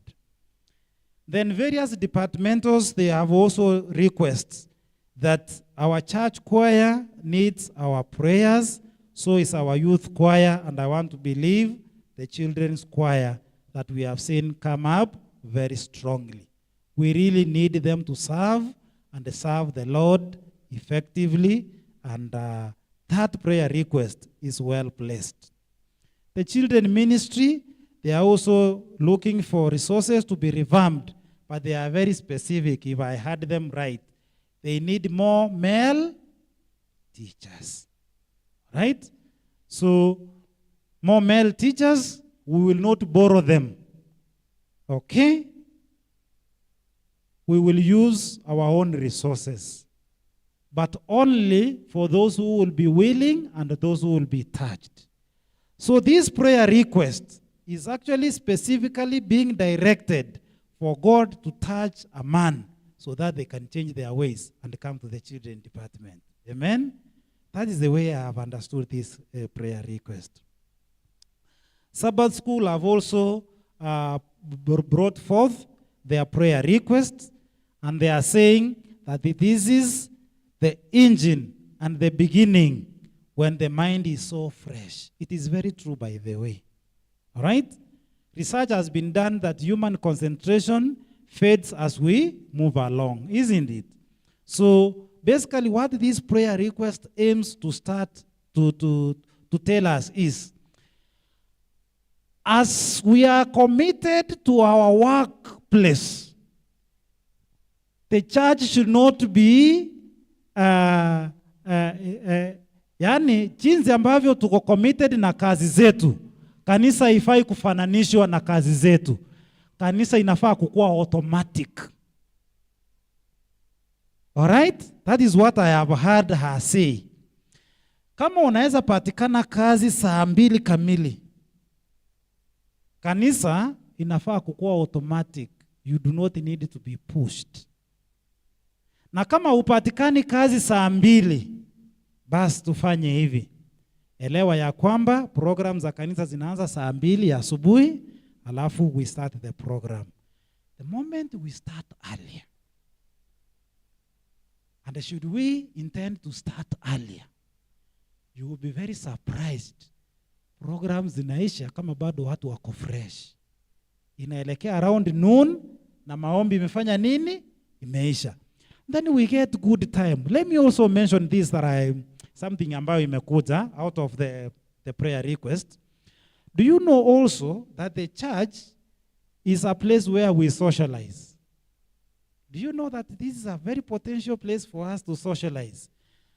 Then various departmentals, they have also requests that our church choir needs our prayers, so is our youth choir, and I want to believe the children's choir that we have seen come up very strongly. We really need them to serve and serve the Lord effectively, and that prayer request is well placed. The children ministry, they are also looking for resources to be revamped, but they are very specific, if I heard them right. They need more male teachers, right? So, more male teachers, we will not borrow them, okay? We will use our own resources, but only for those who will be willing and those who will be touched. So this prayer request is actually specifically being directed for God to touch a man so that they can change their ways and come to the children department. Amen? That is the way I have understood this prayer request. Sabbath School have also brought forth their prayer requests, and they are saying that this is the engine and the beginning when the mind is so fresh. It is very true, by the way. All right? Research has been done that human concentration fades as we move along, isn't it? So basically what this prayer request aims to start to tell us is, as we are committed to our workplace, the church should not be yani jinsi ambavyo tuko committed na kazi zetu, kanisa haifai kufananishwa na kazi zetu. Kanisa inafaa kukua automatic. Alright? That is what I have heard her say. Kama unaweza patikana kazi saa 2 kamili, Kanisa inafaa kukuwa automatic. You do not need to be pushed. Na kama upatikani kazi saa 2, basi tufanye hivi. Elewa ya kwamba program za kanisa zinaanza saa 2 asubuhi, alafu we start the program. The moment we start earlier, and should we intend to start earlier, you will be very surprised. Programs zinaisha kama bado watu wako fresh. Inaelekea around noon na maombi imefanya nini? Imeisha. Then we get good time. Let me also mention this, that something ambayo imekuja out of the prayer request. Do you know also that the church is a place where we socialize? Do you know that this is a very potential place for us to socialize?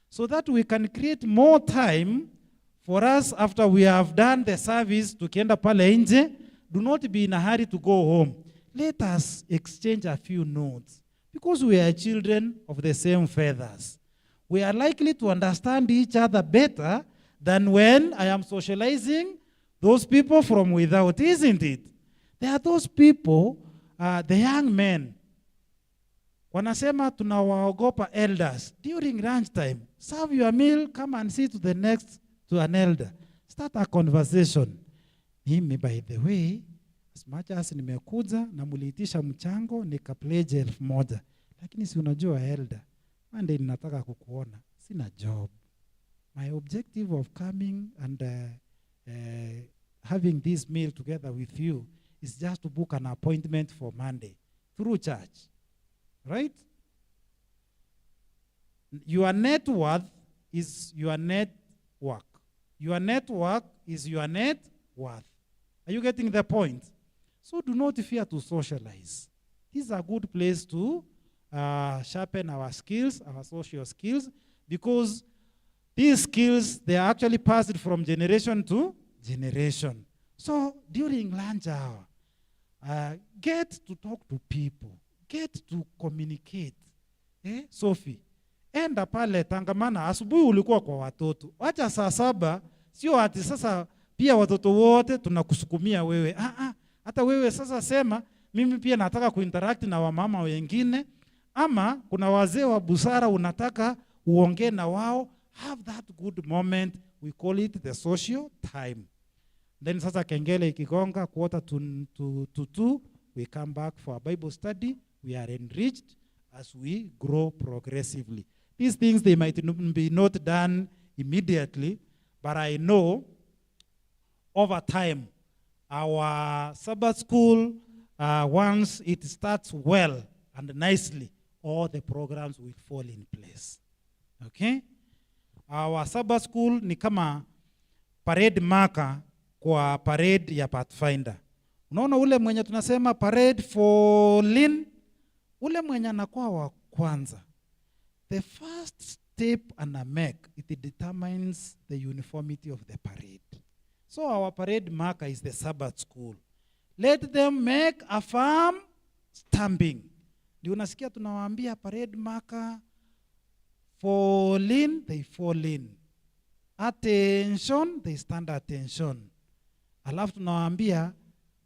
So that we can create more time for us after we have done the service, tukienda pale nje, do not be in a hurry to go home. Let us exchange a few notes. Because we are children of the same feathers. We are likely to understand each other better than when I am socializing those people from without, isn't it? There are those people, the young men, wanasema tunawaogopa elders. During lunchtime, serve your meal, come and sit to an elder. Start a conversation. Mimi, by the way, as much as nimekuja na muliitisha mchango nikapledge 1,000. Lakini si unajua elder, Monday ninataka kukuona, sina job. My objective of coming and having this meal together with you is just to book an appointment for Monday through church. Right? Your net worth is your network. Your network is your net worth. Are you getting the point? So do not fear to socialize. This is a good place to sharpen our skills, our social skills, because these skills, they are actually passed from generation to generation. So during lunch hour, get to talk to people, get to communicate. Sophie, enda pale tangamana, asubuhi ulikuwa kwa watoto. Wacha saa 7, sio ati sasa pia watoto wote tunakusukumia wewe. Hata wewe sasa sema, mimi pia nataka kuinteract na wamama wengine, ama kuna wazee wa busara unataka uongee na wao. Have that good moment. We call it the social time. Then sasa kengele ikigonga 1:45, we come back for a Bible study. We are enriched as we grow progressively. These things, they might be not done immediately, but I know over time, our Sabbath school, once it starts well and nicely, all the programs will fall in place. Okay? Our Sabbath school ni kama parade marker kwa parade ya Pathfinder. Unaona ule mwenye tunasema parade for Lynn, ule mwenye anakuwa wa kwanza. The first step ana make, it determines the uniformity of the parade. So our parade marker is the Sabbath school. Let them make a firm stamping. Ndio unasikia tunawaambia parade marker fall in, they fall in. Attention, they stand attention. Alafu tunawaambia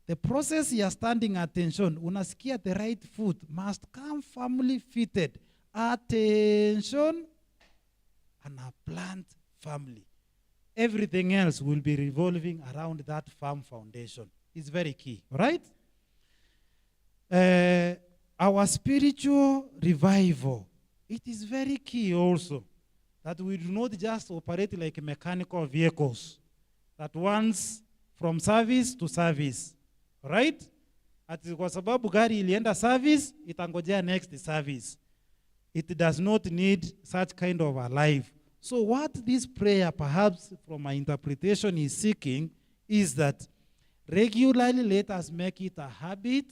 the process ya standing attention, unasikia the right foot must come firmly fitted. Attention, and a plant firmly. Everything else will be revolving around that firm foundation. It's very key, right? Our spiritual revival, it is very key also that we do not just operate like mechanical vehicles that once from service to service, right? Ati kwa sababu gari ilienda service, itangojea next service. It does not need such kind of a life. So what this prayer, perhaps from my interpretation, is seeking is that regularly let us make it a habit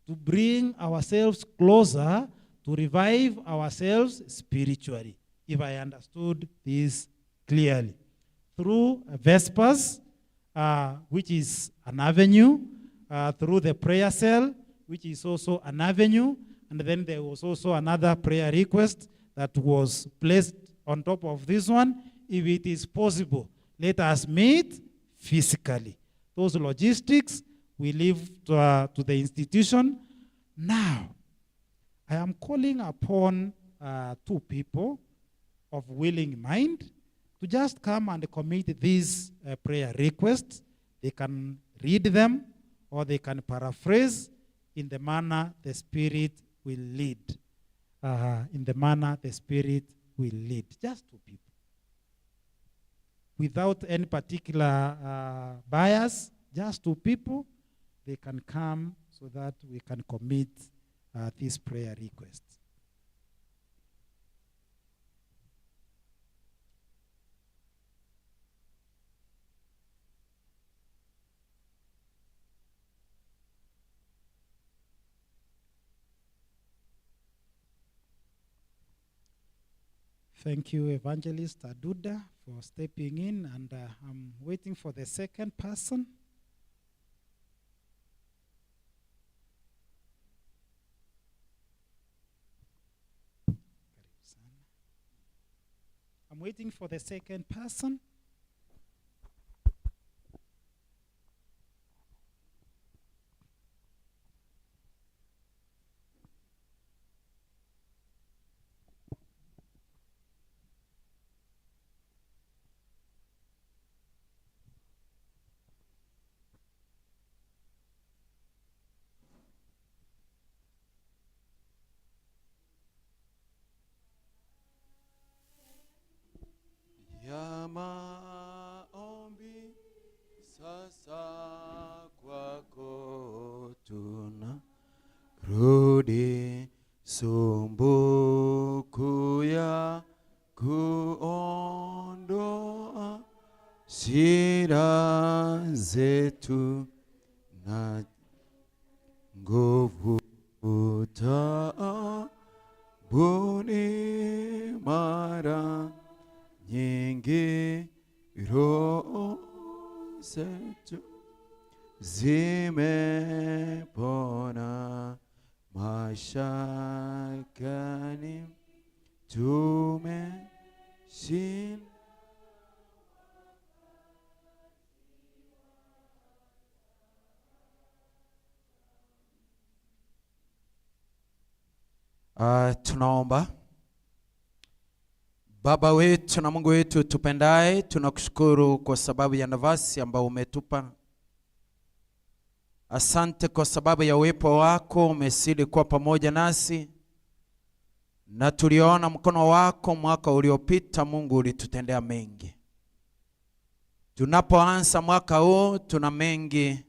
to bring ourselves closer, to revive ourselves spiritually, if I understood this clearly. Through Vespers, which is an avenue, through the prayer cell, which is also an avenue, and then there was also another prayer request that was placed on top of this one. If it is possible, let us meet physically. Those logistics we leave to the institution. Now, I am calling upon two people of willing mind to just come and commit these prayer requests. They can read them or they can paraphrase in the manner the Spirit will lead. In the manner the Spirit will lead. Just two people. Without any particular bias, just two people, they can come so that we can commit these prayer requests. Thank you, Evangelist Aduda, for stepping in, and I'm waiting for the second person. I'm waiting for the second person. Ya maombi sasa kwako tunarudi, sumbuku ya kuondoa shida zetu na nguvu taabuni mara nyingi roho zetu zimepona, mashakani tumeshinda. Tunaomba. Baba wetu na Mungu wetu tupendaye, tunakushukuru kwa sababu ya nafasi ambayo umetupa. Asante kwa sababu ya uwepo wako, umesidi kuwa pamoja nasi. Na tuliona mkono wako mwaka uliopita. Mungu, ulitutendea mengi. Tunapoanza mwaka huu, tuna mengi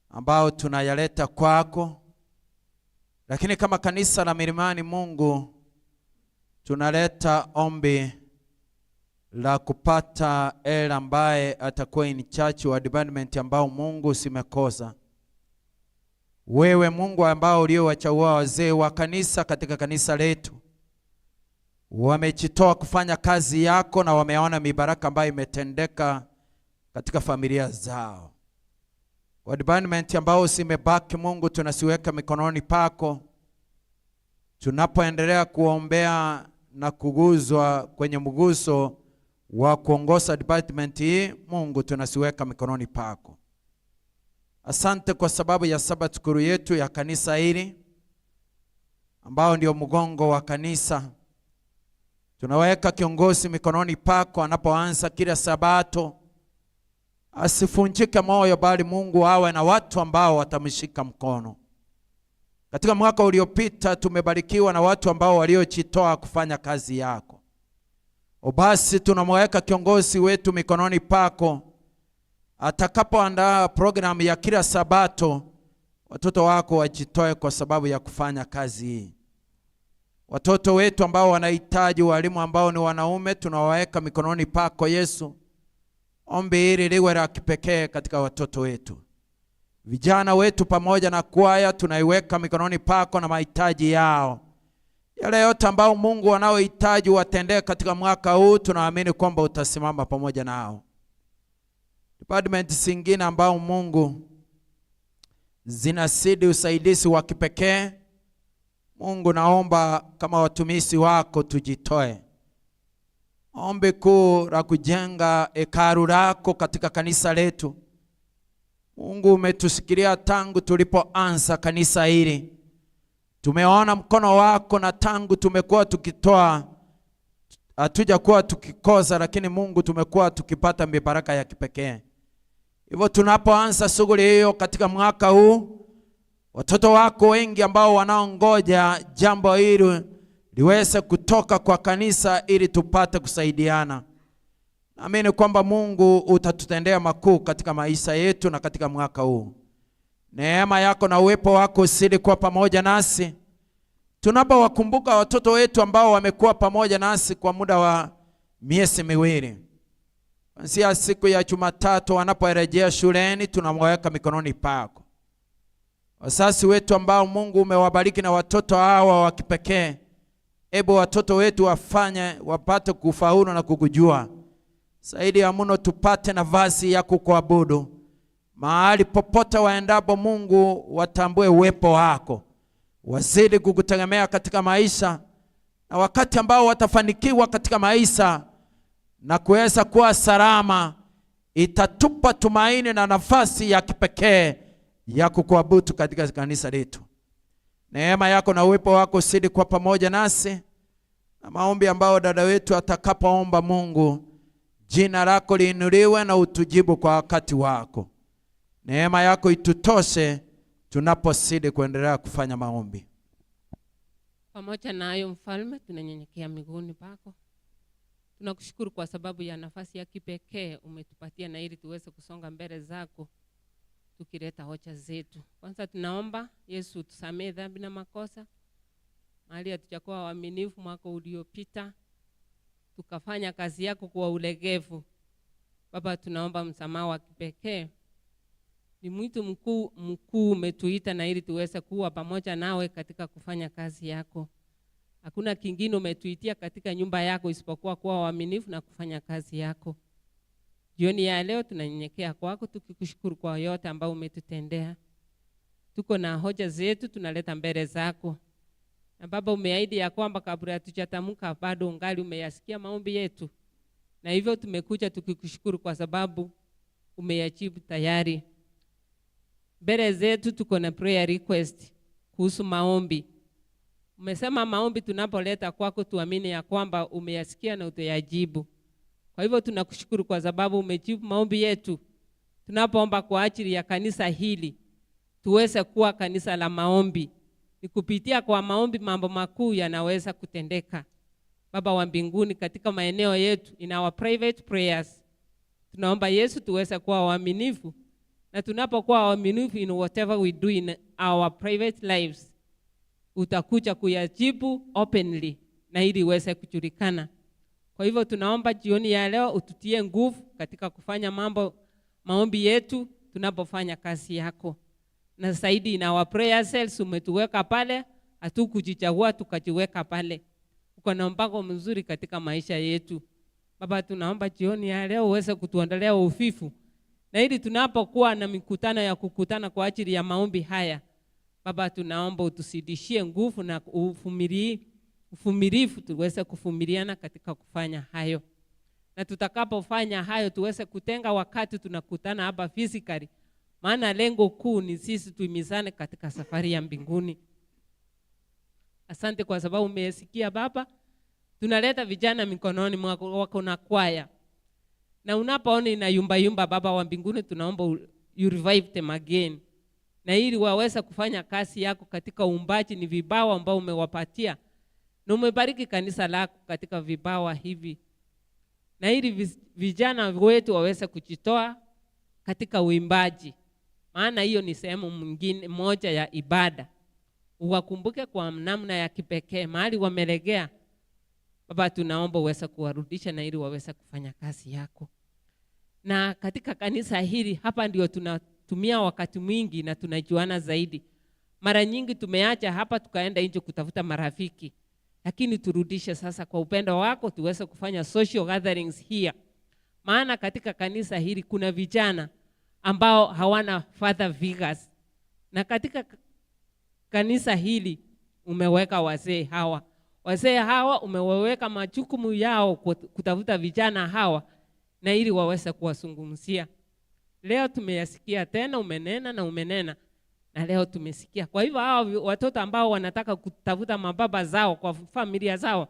ambao tunayaleta kwako. Lakini kama kanisa la Milimani, Mungu, tunaleta ombi la kupata ela ambaye atakuwa in charge wa department ambao Mungu simekosa. Wewe Mungu ambao uliowachagua wazee wa kanisa katika kanisa letu, wamejitoa kufanya kazi yako na wameona mibaraka ambayo imetendeka katika familia zao. Wa department ambao simebaki, Mungu, tunasiweka mikononi pako. Tunapoendelea kuombea na kuguzwa kwenye mguso wa kuongoza department hii, Mungu, tunasiweka mikononi pako. Asante kwa sababu ya Sabbath kuru yetu ya kanisa hili ambao ndio mgongo wa kanisa. Tunaweka kiongozi mikononi pako. Anapoanza kila Sabato, asifunjike moyo, bali Mungu awe na watu ambao watamshika mkono. Katika mwaka uliopita tumebarikiwa na watu ambao waliojitoa kufanya kazi yako. Basi tunamweka kiongozi wetu mikononi pako. Atakapoandaa programu ya kila Sabato, watoto wako wajitoe kwa sababu ya kufanya kazi hii. Watoto wetu ambao wanahitaji walimu ambao ni wanaume, tunawaweka mikononi pako Yesu. Ombi hili liwe la kipekee katika watoto wetu. Vijana wetu pamoja na kwaya tunaiweka mikononi pako na mahitaji yao. Yale yote ambao Mungu wanaohitaji watendee katika mwaka huu, tunaamini kwamba utasimama pamoja nao. Department zingine ambao Mungu zinasidi usaidizi wa kipekee, Mungu, naomba kama watumishi wako tujitoe. Ombi kuu la kujenga hekalu lako katika kanisa letu. Mungu umetusikilia tangu tulipoanza kanisa hili. Tumeona mkono wako na tangu tumekuwa tukitoa, hatujakuwa tukikosa, lakini Mungu tumekuwa tukipata mibaraka ya kipekee. Hivyo tunapoanza shughuli hiyo katika mwaka huu, watoto wako wengi ambao wanaongoja jambo hili liweze kutoka kwa kanisa ili tupate kusaidiana. Naamini kwamba Mungu utatutendea makuu katika maisha yetu na katika mwaka huu. Neema yako na uwepo wako usidi kuwa pamoja nasi. Tunapowakumbuka watoto wetu ambao wamekuwa pamoja nasi kwa muda wa miezi miwili. Kuanzia siku ya Jumatatu wanaporejea shuleni, tunamweka mikononi pako. Wazazi wetu ambao Mungu umewabariki na watoto hawa wa kipekee, hebu watoto wetu wafanye wapate kufaulu na kukujua. Zaidi ya mno tupate nafasi ya kukuabudu. Mahali popote waendapo Mungu watambue uwepo wako. Wazidi kukutegemea katika maisha, na wakati ambao watafanikiwa katika maisha na kuweza kuwa salama, itatupa tumaini na nafasi ya kipekee ya kukuabudu katika kanisa letu. Neema yako na uwepo wako usidi kwa pamoja nasi, na maombi ambao dada wetu atakapoomba, Mungu jina lako liinuliwe na utujibu kwa wakati wako. Neema yako itutoshe tunaposidi kuendelea kufanya maombi. Pamoja na hayo Mfalme, tunanyenyekea miguuni pako. Tunakushukuru kwa sababu ya nafasi ya kipekee umetupatia na ili tuweze kusonga mbele zako tukileta hoja zetu. Kwanza tunaomba Yesu tusamee dhambi na makosa. Mahali hatujakuwa waaminifu mwaka uliopita, tukafanya kazi yako kwa ulegevu. Baba, tunaomba msamaha wa kipekee. Ni mwito mkuu umetuita na ili tuweze kuwa pamoja nawe katika kufanya kazi yako. Hakuna kingine umetuitia katika nyumba yako isipokuwa kuwa waaminifu na kufanya kazi yako. Jioni ya leo tunanyenyekea kwako tukikushukuru kwa yote ambao umetutendea. Tuko na hoja zetu tunaleta mbele zako. Na Baba, umeahidi ya kwamba kabla hatujatamka bado ungali umeyasikia maombi yetu. Na hivyo tumekuja tukikushukuru kwa sababu umeyajibu tayari. Mbele zetu tuko na prayer request kuhusu maombi. Umesema maombi tunapoleta kwako tuamini ya kwamba umeyasikia na utayajibu. Kwa hivyo tunakushukuru kwa sababu umejibu maombi yetu. Tunapoomba kwa ajili ya kanisa hili, tuweze kuwa kanisa la maombi. Ni kupitia kwa maombi mambo makuu yanaweza kutendeka. Baba wa mbinguni, katika maeneo yetu, in our private prayers, tunaomba Yesu tuweze kuwa waaminifu. Na tunapokuwa waaminifu in whatever we do in our private lives, utakuja kuyajibu openly na ili iweze kujulikana. Kwa hivyo tunaomba jioni ya leo ututie nguvu katika kufanya maombi yetu tunapofanya kazi yako. Na zaidi in our prayer cells umetuweka pale, hatukujichagua tukajiweka pale. Uko na mpango mzuri katika maisha yetu. Baba, tunaomba jioni ya leo uweze kutuondolea ufifu. Na ili tunapokuwa na mikutano ya kukutana kwa ajili ya maombi haya, Baba, tunaomba utusidishie nguvu na uvumilivu tuweze kuvumiliana katika kufanya hayo. Na tutakapofanya hayo tuweze kutenga wakati tunakutana hapa physically. Maana lengo kuu ni sisi tuimizane katika safari ya mbinguni. Asante kwa sababu umesikia Baba. Tunaleta vijana mikononi mwako na kwaya. Na unapoona ina yumba Baba wa mbinguni, tunaomba you revive them again. Na ili waweze kufanya kazi yako katika uumbaji, ni vibawa ambao umewapatia. Na umebariki kanisa lako katika vibawa hivi. Na ili vijana wetu waweze kujitoa katika uimbaji. Maana hiyo ni sehemu moja ya ibada. Uwakumbuke kwa namna ya kipekee mahali wamelegea. Baba, tunaomba uweze kuwarudisha na ili waweze kufanya kazi yako. Na katika kanisa hili hapa ndio tunatumia wakati mwingi na tunajuana zaidi. Mara nyingi tumeacha hapa tukaenda nje kutafuta marafiki. Lakini turudishe sasa kwa upendo wako tuweze kufanya social gatherings here. Maana katika kanisa hili kuna vijana ambao hawana father figures. Na katika kanisa hili umeweka wazee hawa. Wazee hawa umeweka majukumu yao kutafuta vijana hawa na ili waweze kuwazungumzia. Leo tumeyasikia tena, umenena na umenena, na leo tumesikia. Kwa hivyo hao watoto ambao wanataka kutafuta mababa zao kwa familia zao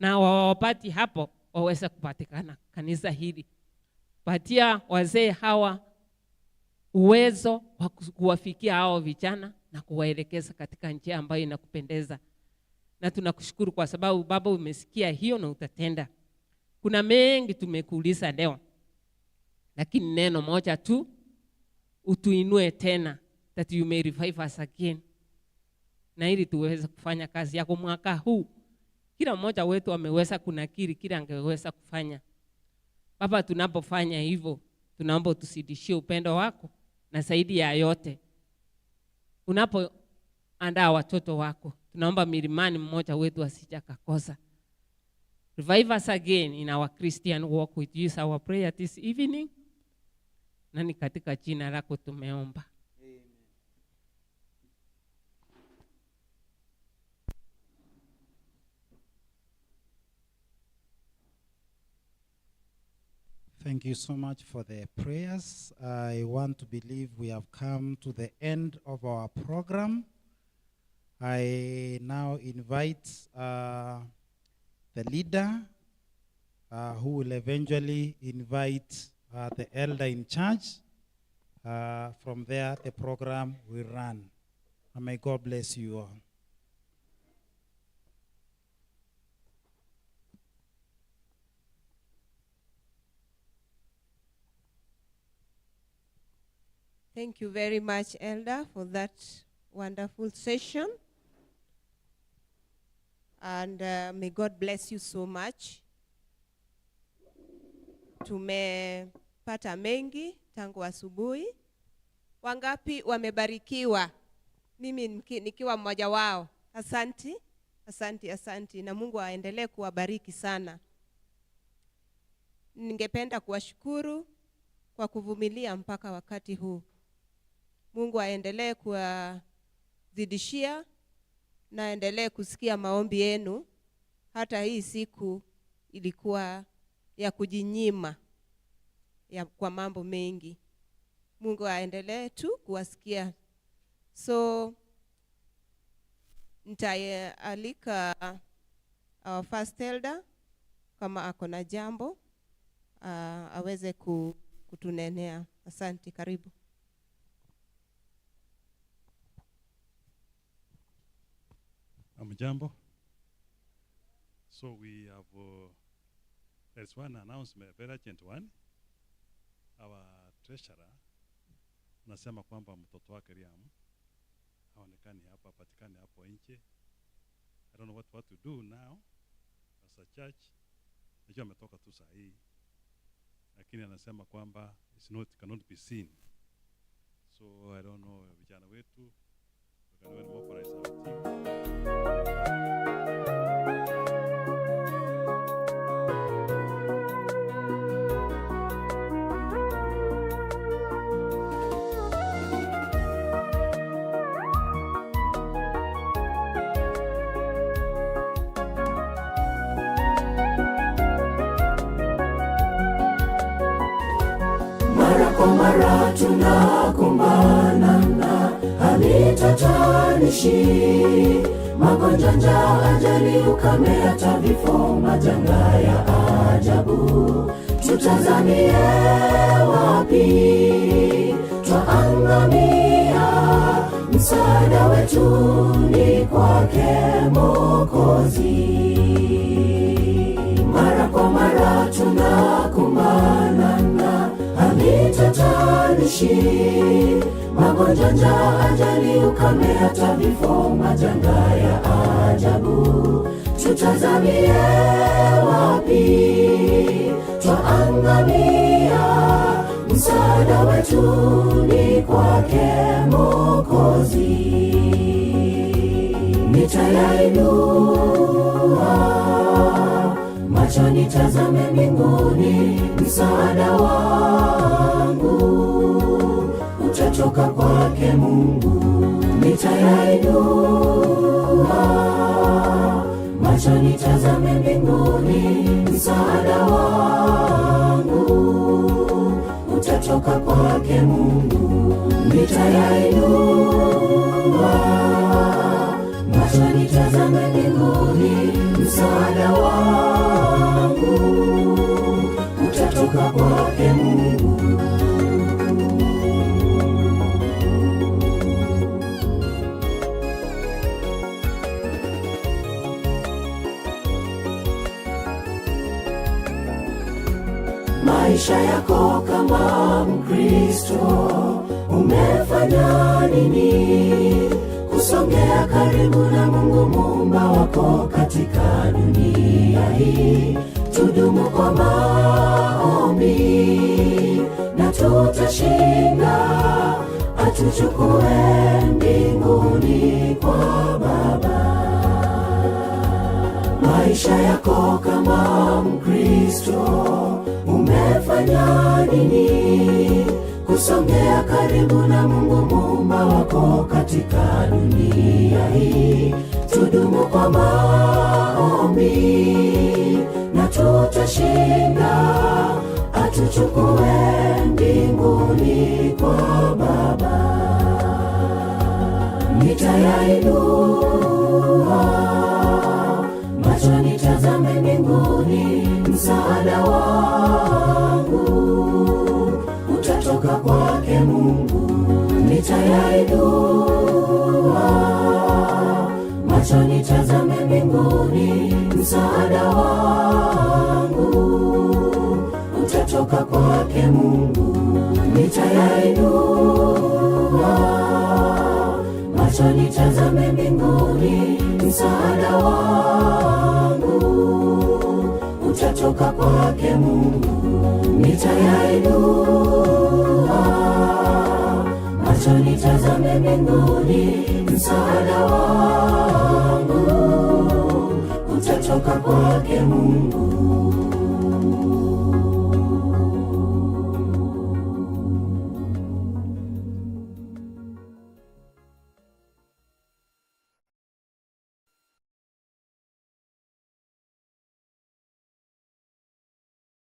na wawapati hapo, waweza kupatikana kanisa hili. Patia wazee hawa uwezo wa kuwafikia hao vijana na kuwaelekeza katika njia ambayo inakupendeza. Na tunakushukuru kwa sababu Baba umesikia hiyo na utatenda. Kuna mengi tumekuuliza leo, lakini neno moja tu, utuinue tena, that you may revive us again, na ili tuweze kufanya kazi yako mwaka huu. Kila mmoja wetu ameweza kunakiri kile angeweza kufanya. Baba, tunapofanya hivyo, tunaomba tusidishie upendo wako, na zaidi ya yote, unapoandaa watoto wako, tunaomba milimani mmoja wetu asije kakosa. Revive us again in our Christian walk with you, is our prayer this evening. Na ni katika jina lako tumeomba. Thank you so much for the prayers. I want to believe we have come to the end of our program. I now invite the leader who will eventually invite the elder in charge. From there, the program will run. And may God bless you all. Thank you very much, Elder, for that wonderful session. And may God bless you so much. Tumepata mengi tangu asubuhi. Wangapi wamebarikiwa? Mimi nikiwa mmoja wao. Asanti, asanti, asanti. Na Mungu aendelee kuwabariki sana. Ningependa kuwashukuru kwa kuvumilia mpaka wakati huu. Mungu aendelee kuwazidishia na aendelee kusikia maombi yenu. Hata hii siku ilikuwa ya kujinyima kwa mambo mengi. Mungu aendelee tu kuwasikia. So nitaalika our first elder kama ako na jambo aweze kutunenea. Asante, karibu. Jambo. So we have there's one announcement, very urgent one. Our treasurer anasema kwamba mtoto wake Liam haonekani hapa, patikani hapo nje. I don't know what to do now as a church. Najua ametoka tu saa hii, lakini anasema kwamba cannot be seen. So I don't know, vijana wetu we can mobilize our team. Mara kwa mara tunakumbana na hali tatanishi, magonjwa, njaa, ajali, ukame, hata vifo, majanga ya ajabu. Tutazamie wapi? Twaangamia. Msaada wetu ni kwake Mwokozi. Mara kwa mara tunakumbana na hali tatanishi, magonjwa, njaa, ajali, ukame, hata vifo, majanga ya ajabu. Tutazamie wapi? Twaangamia. Msaada wetu ni kwake Mwokozi. Nitayainua macho nitazame mbinguni, msaada wangu utatoka kwake Mungu. Nitayainua macho nitazame mbinguni, msaada wangu utatoka utatoka kwake Mungu. Nitayainua macho nitazame mbinguni, msaada wangu utatoka kwake Mungu. Maisha yako kama Mkristo, umefanya nini kusongea karibu na Mungu muumba wako katika dunia hii? Tudumu kwa maombi na tutashinda, atuchukue mbinguni kwa Baba. Maisha yako kama Mkristo, umefanya nini kusongea karibu na Mungu muumba wako katika dunia hii? Tudumu kwa maombi na tutashinda, atuchukue mbinguni kwa Baba. Nitayainua macho nitazame mbinguni, msaada wangu utatoka kwake Mungu. Nitayainua macho nitazame mbinguni, msaada wangu utatoka kwake Mungu. Nitayainua macho nitazame mbinguni, msaada wangu utatoka kwake Mungu. Nitayainua macho nitazame mbinguni, msaada wangu utatoka kwake Mungu.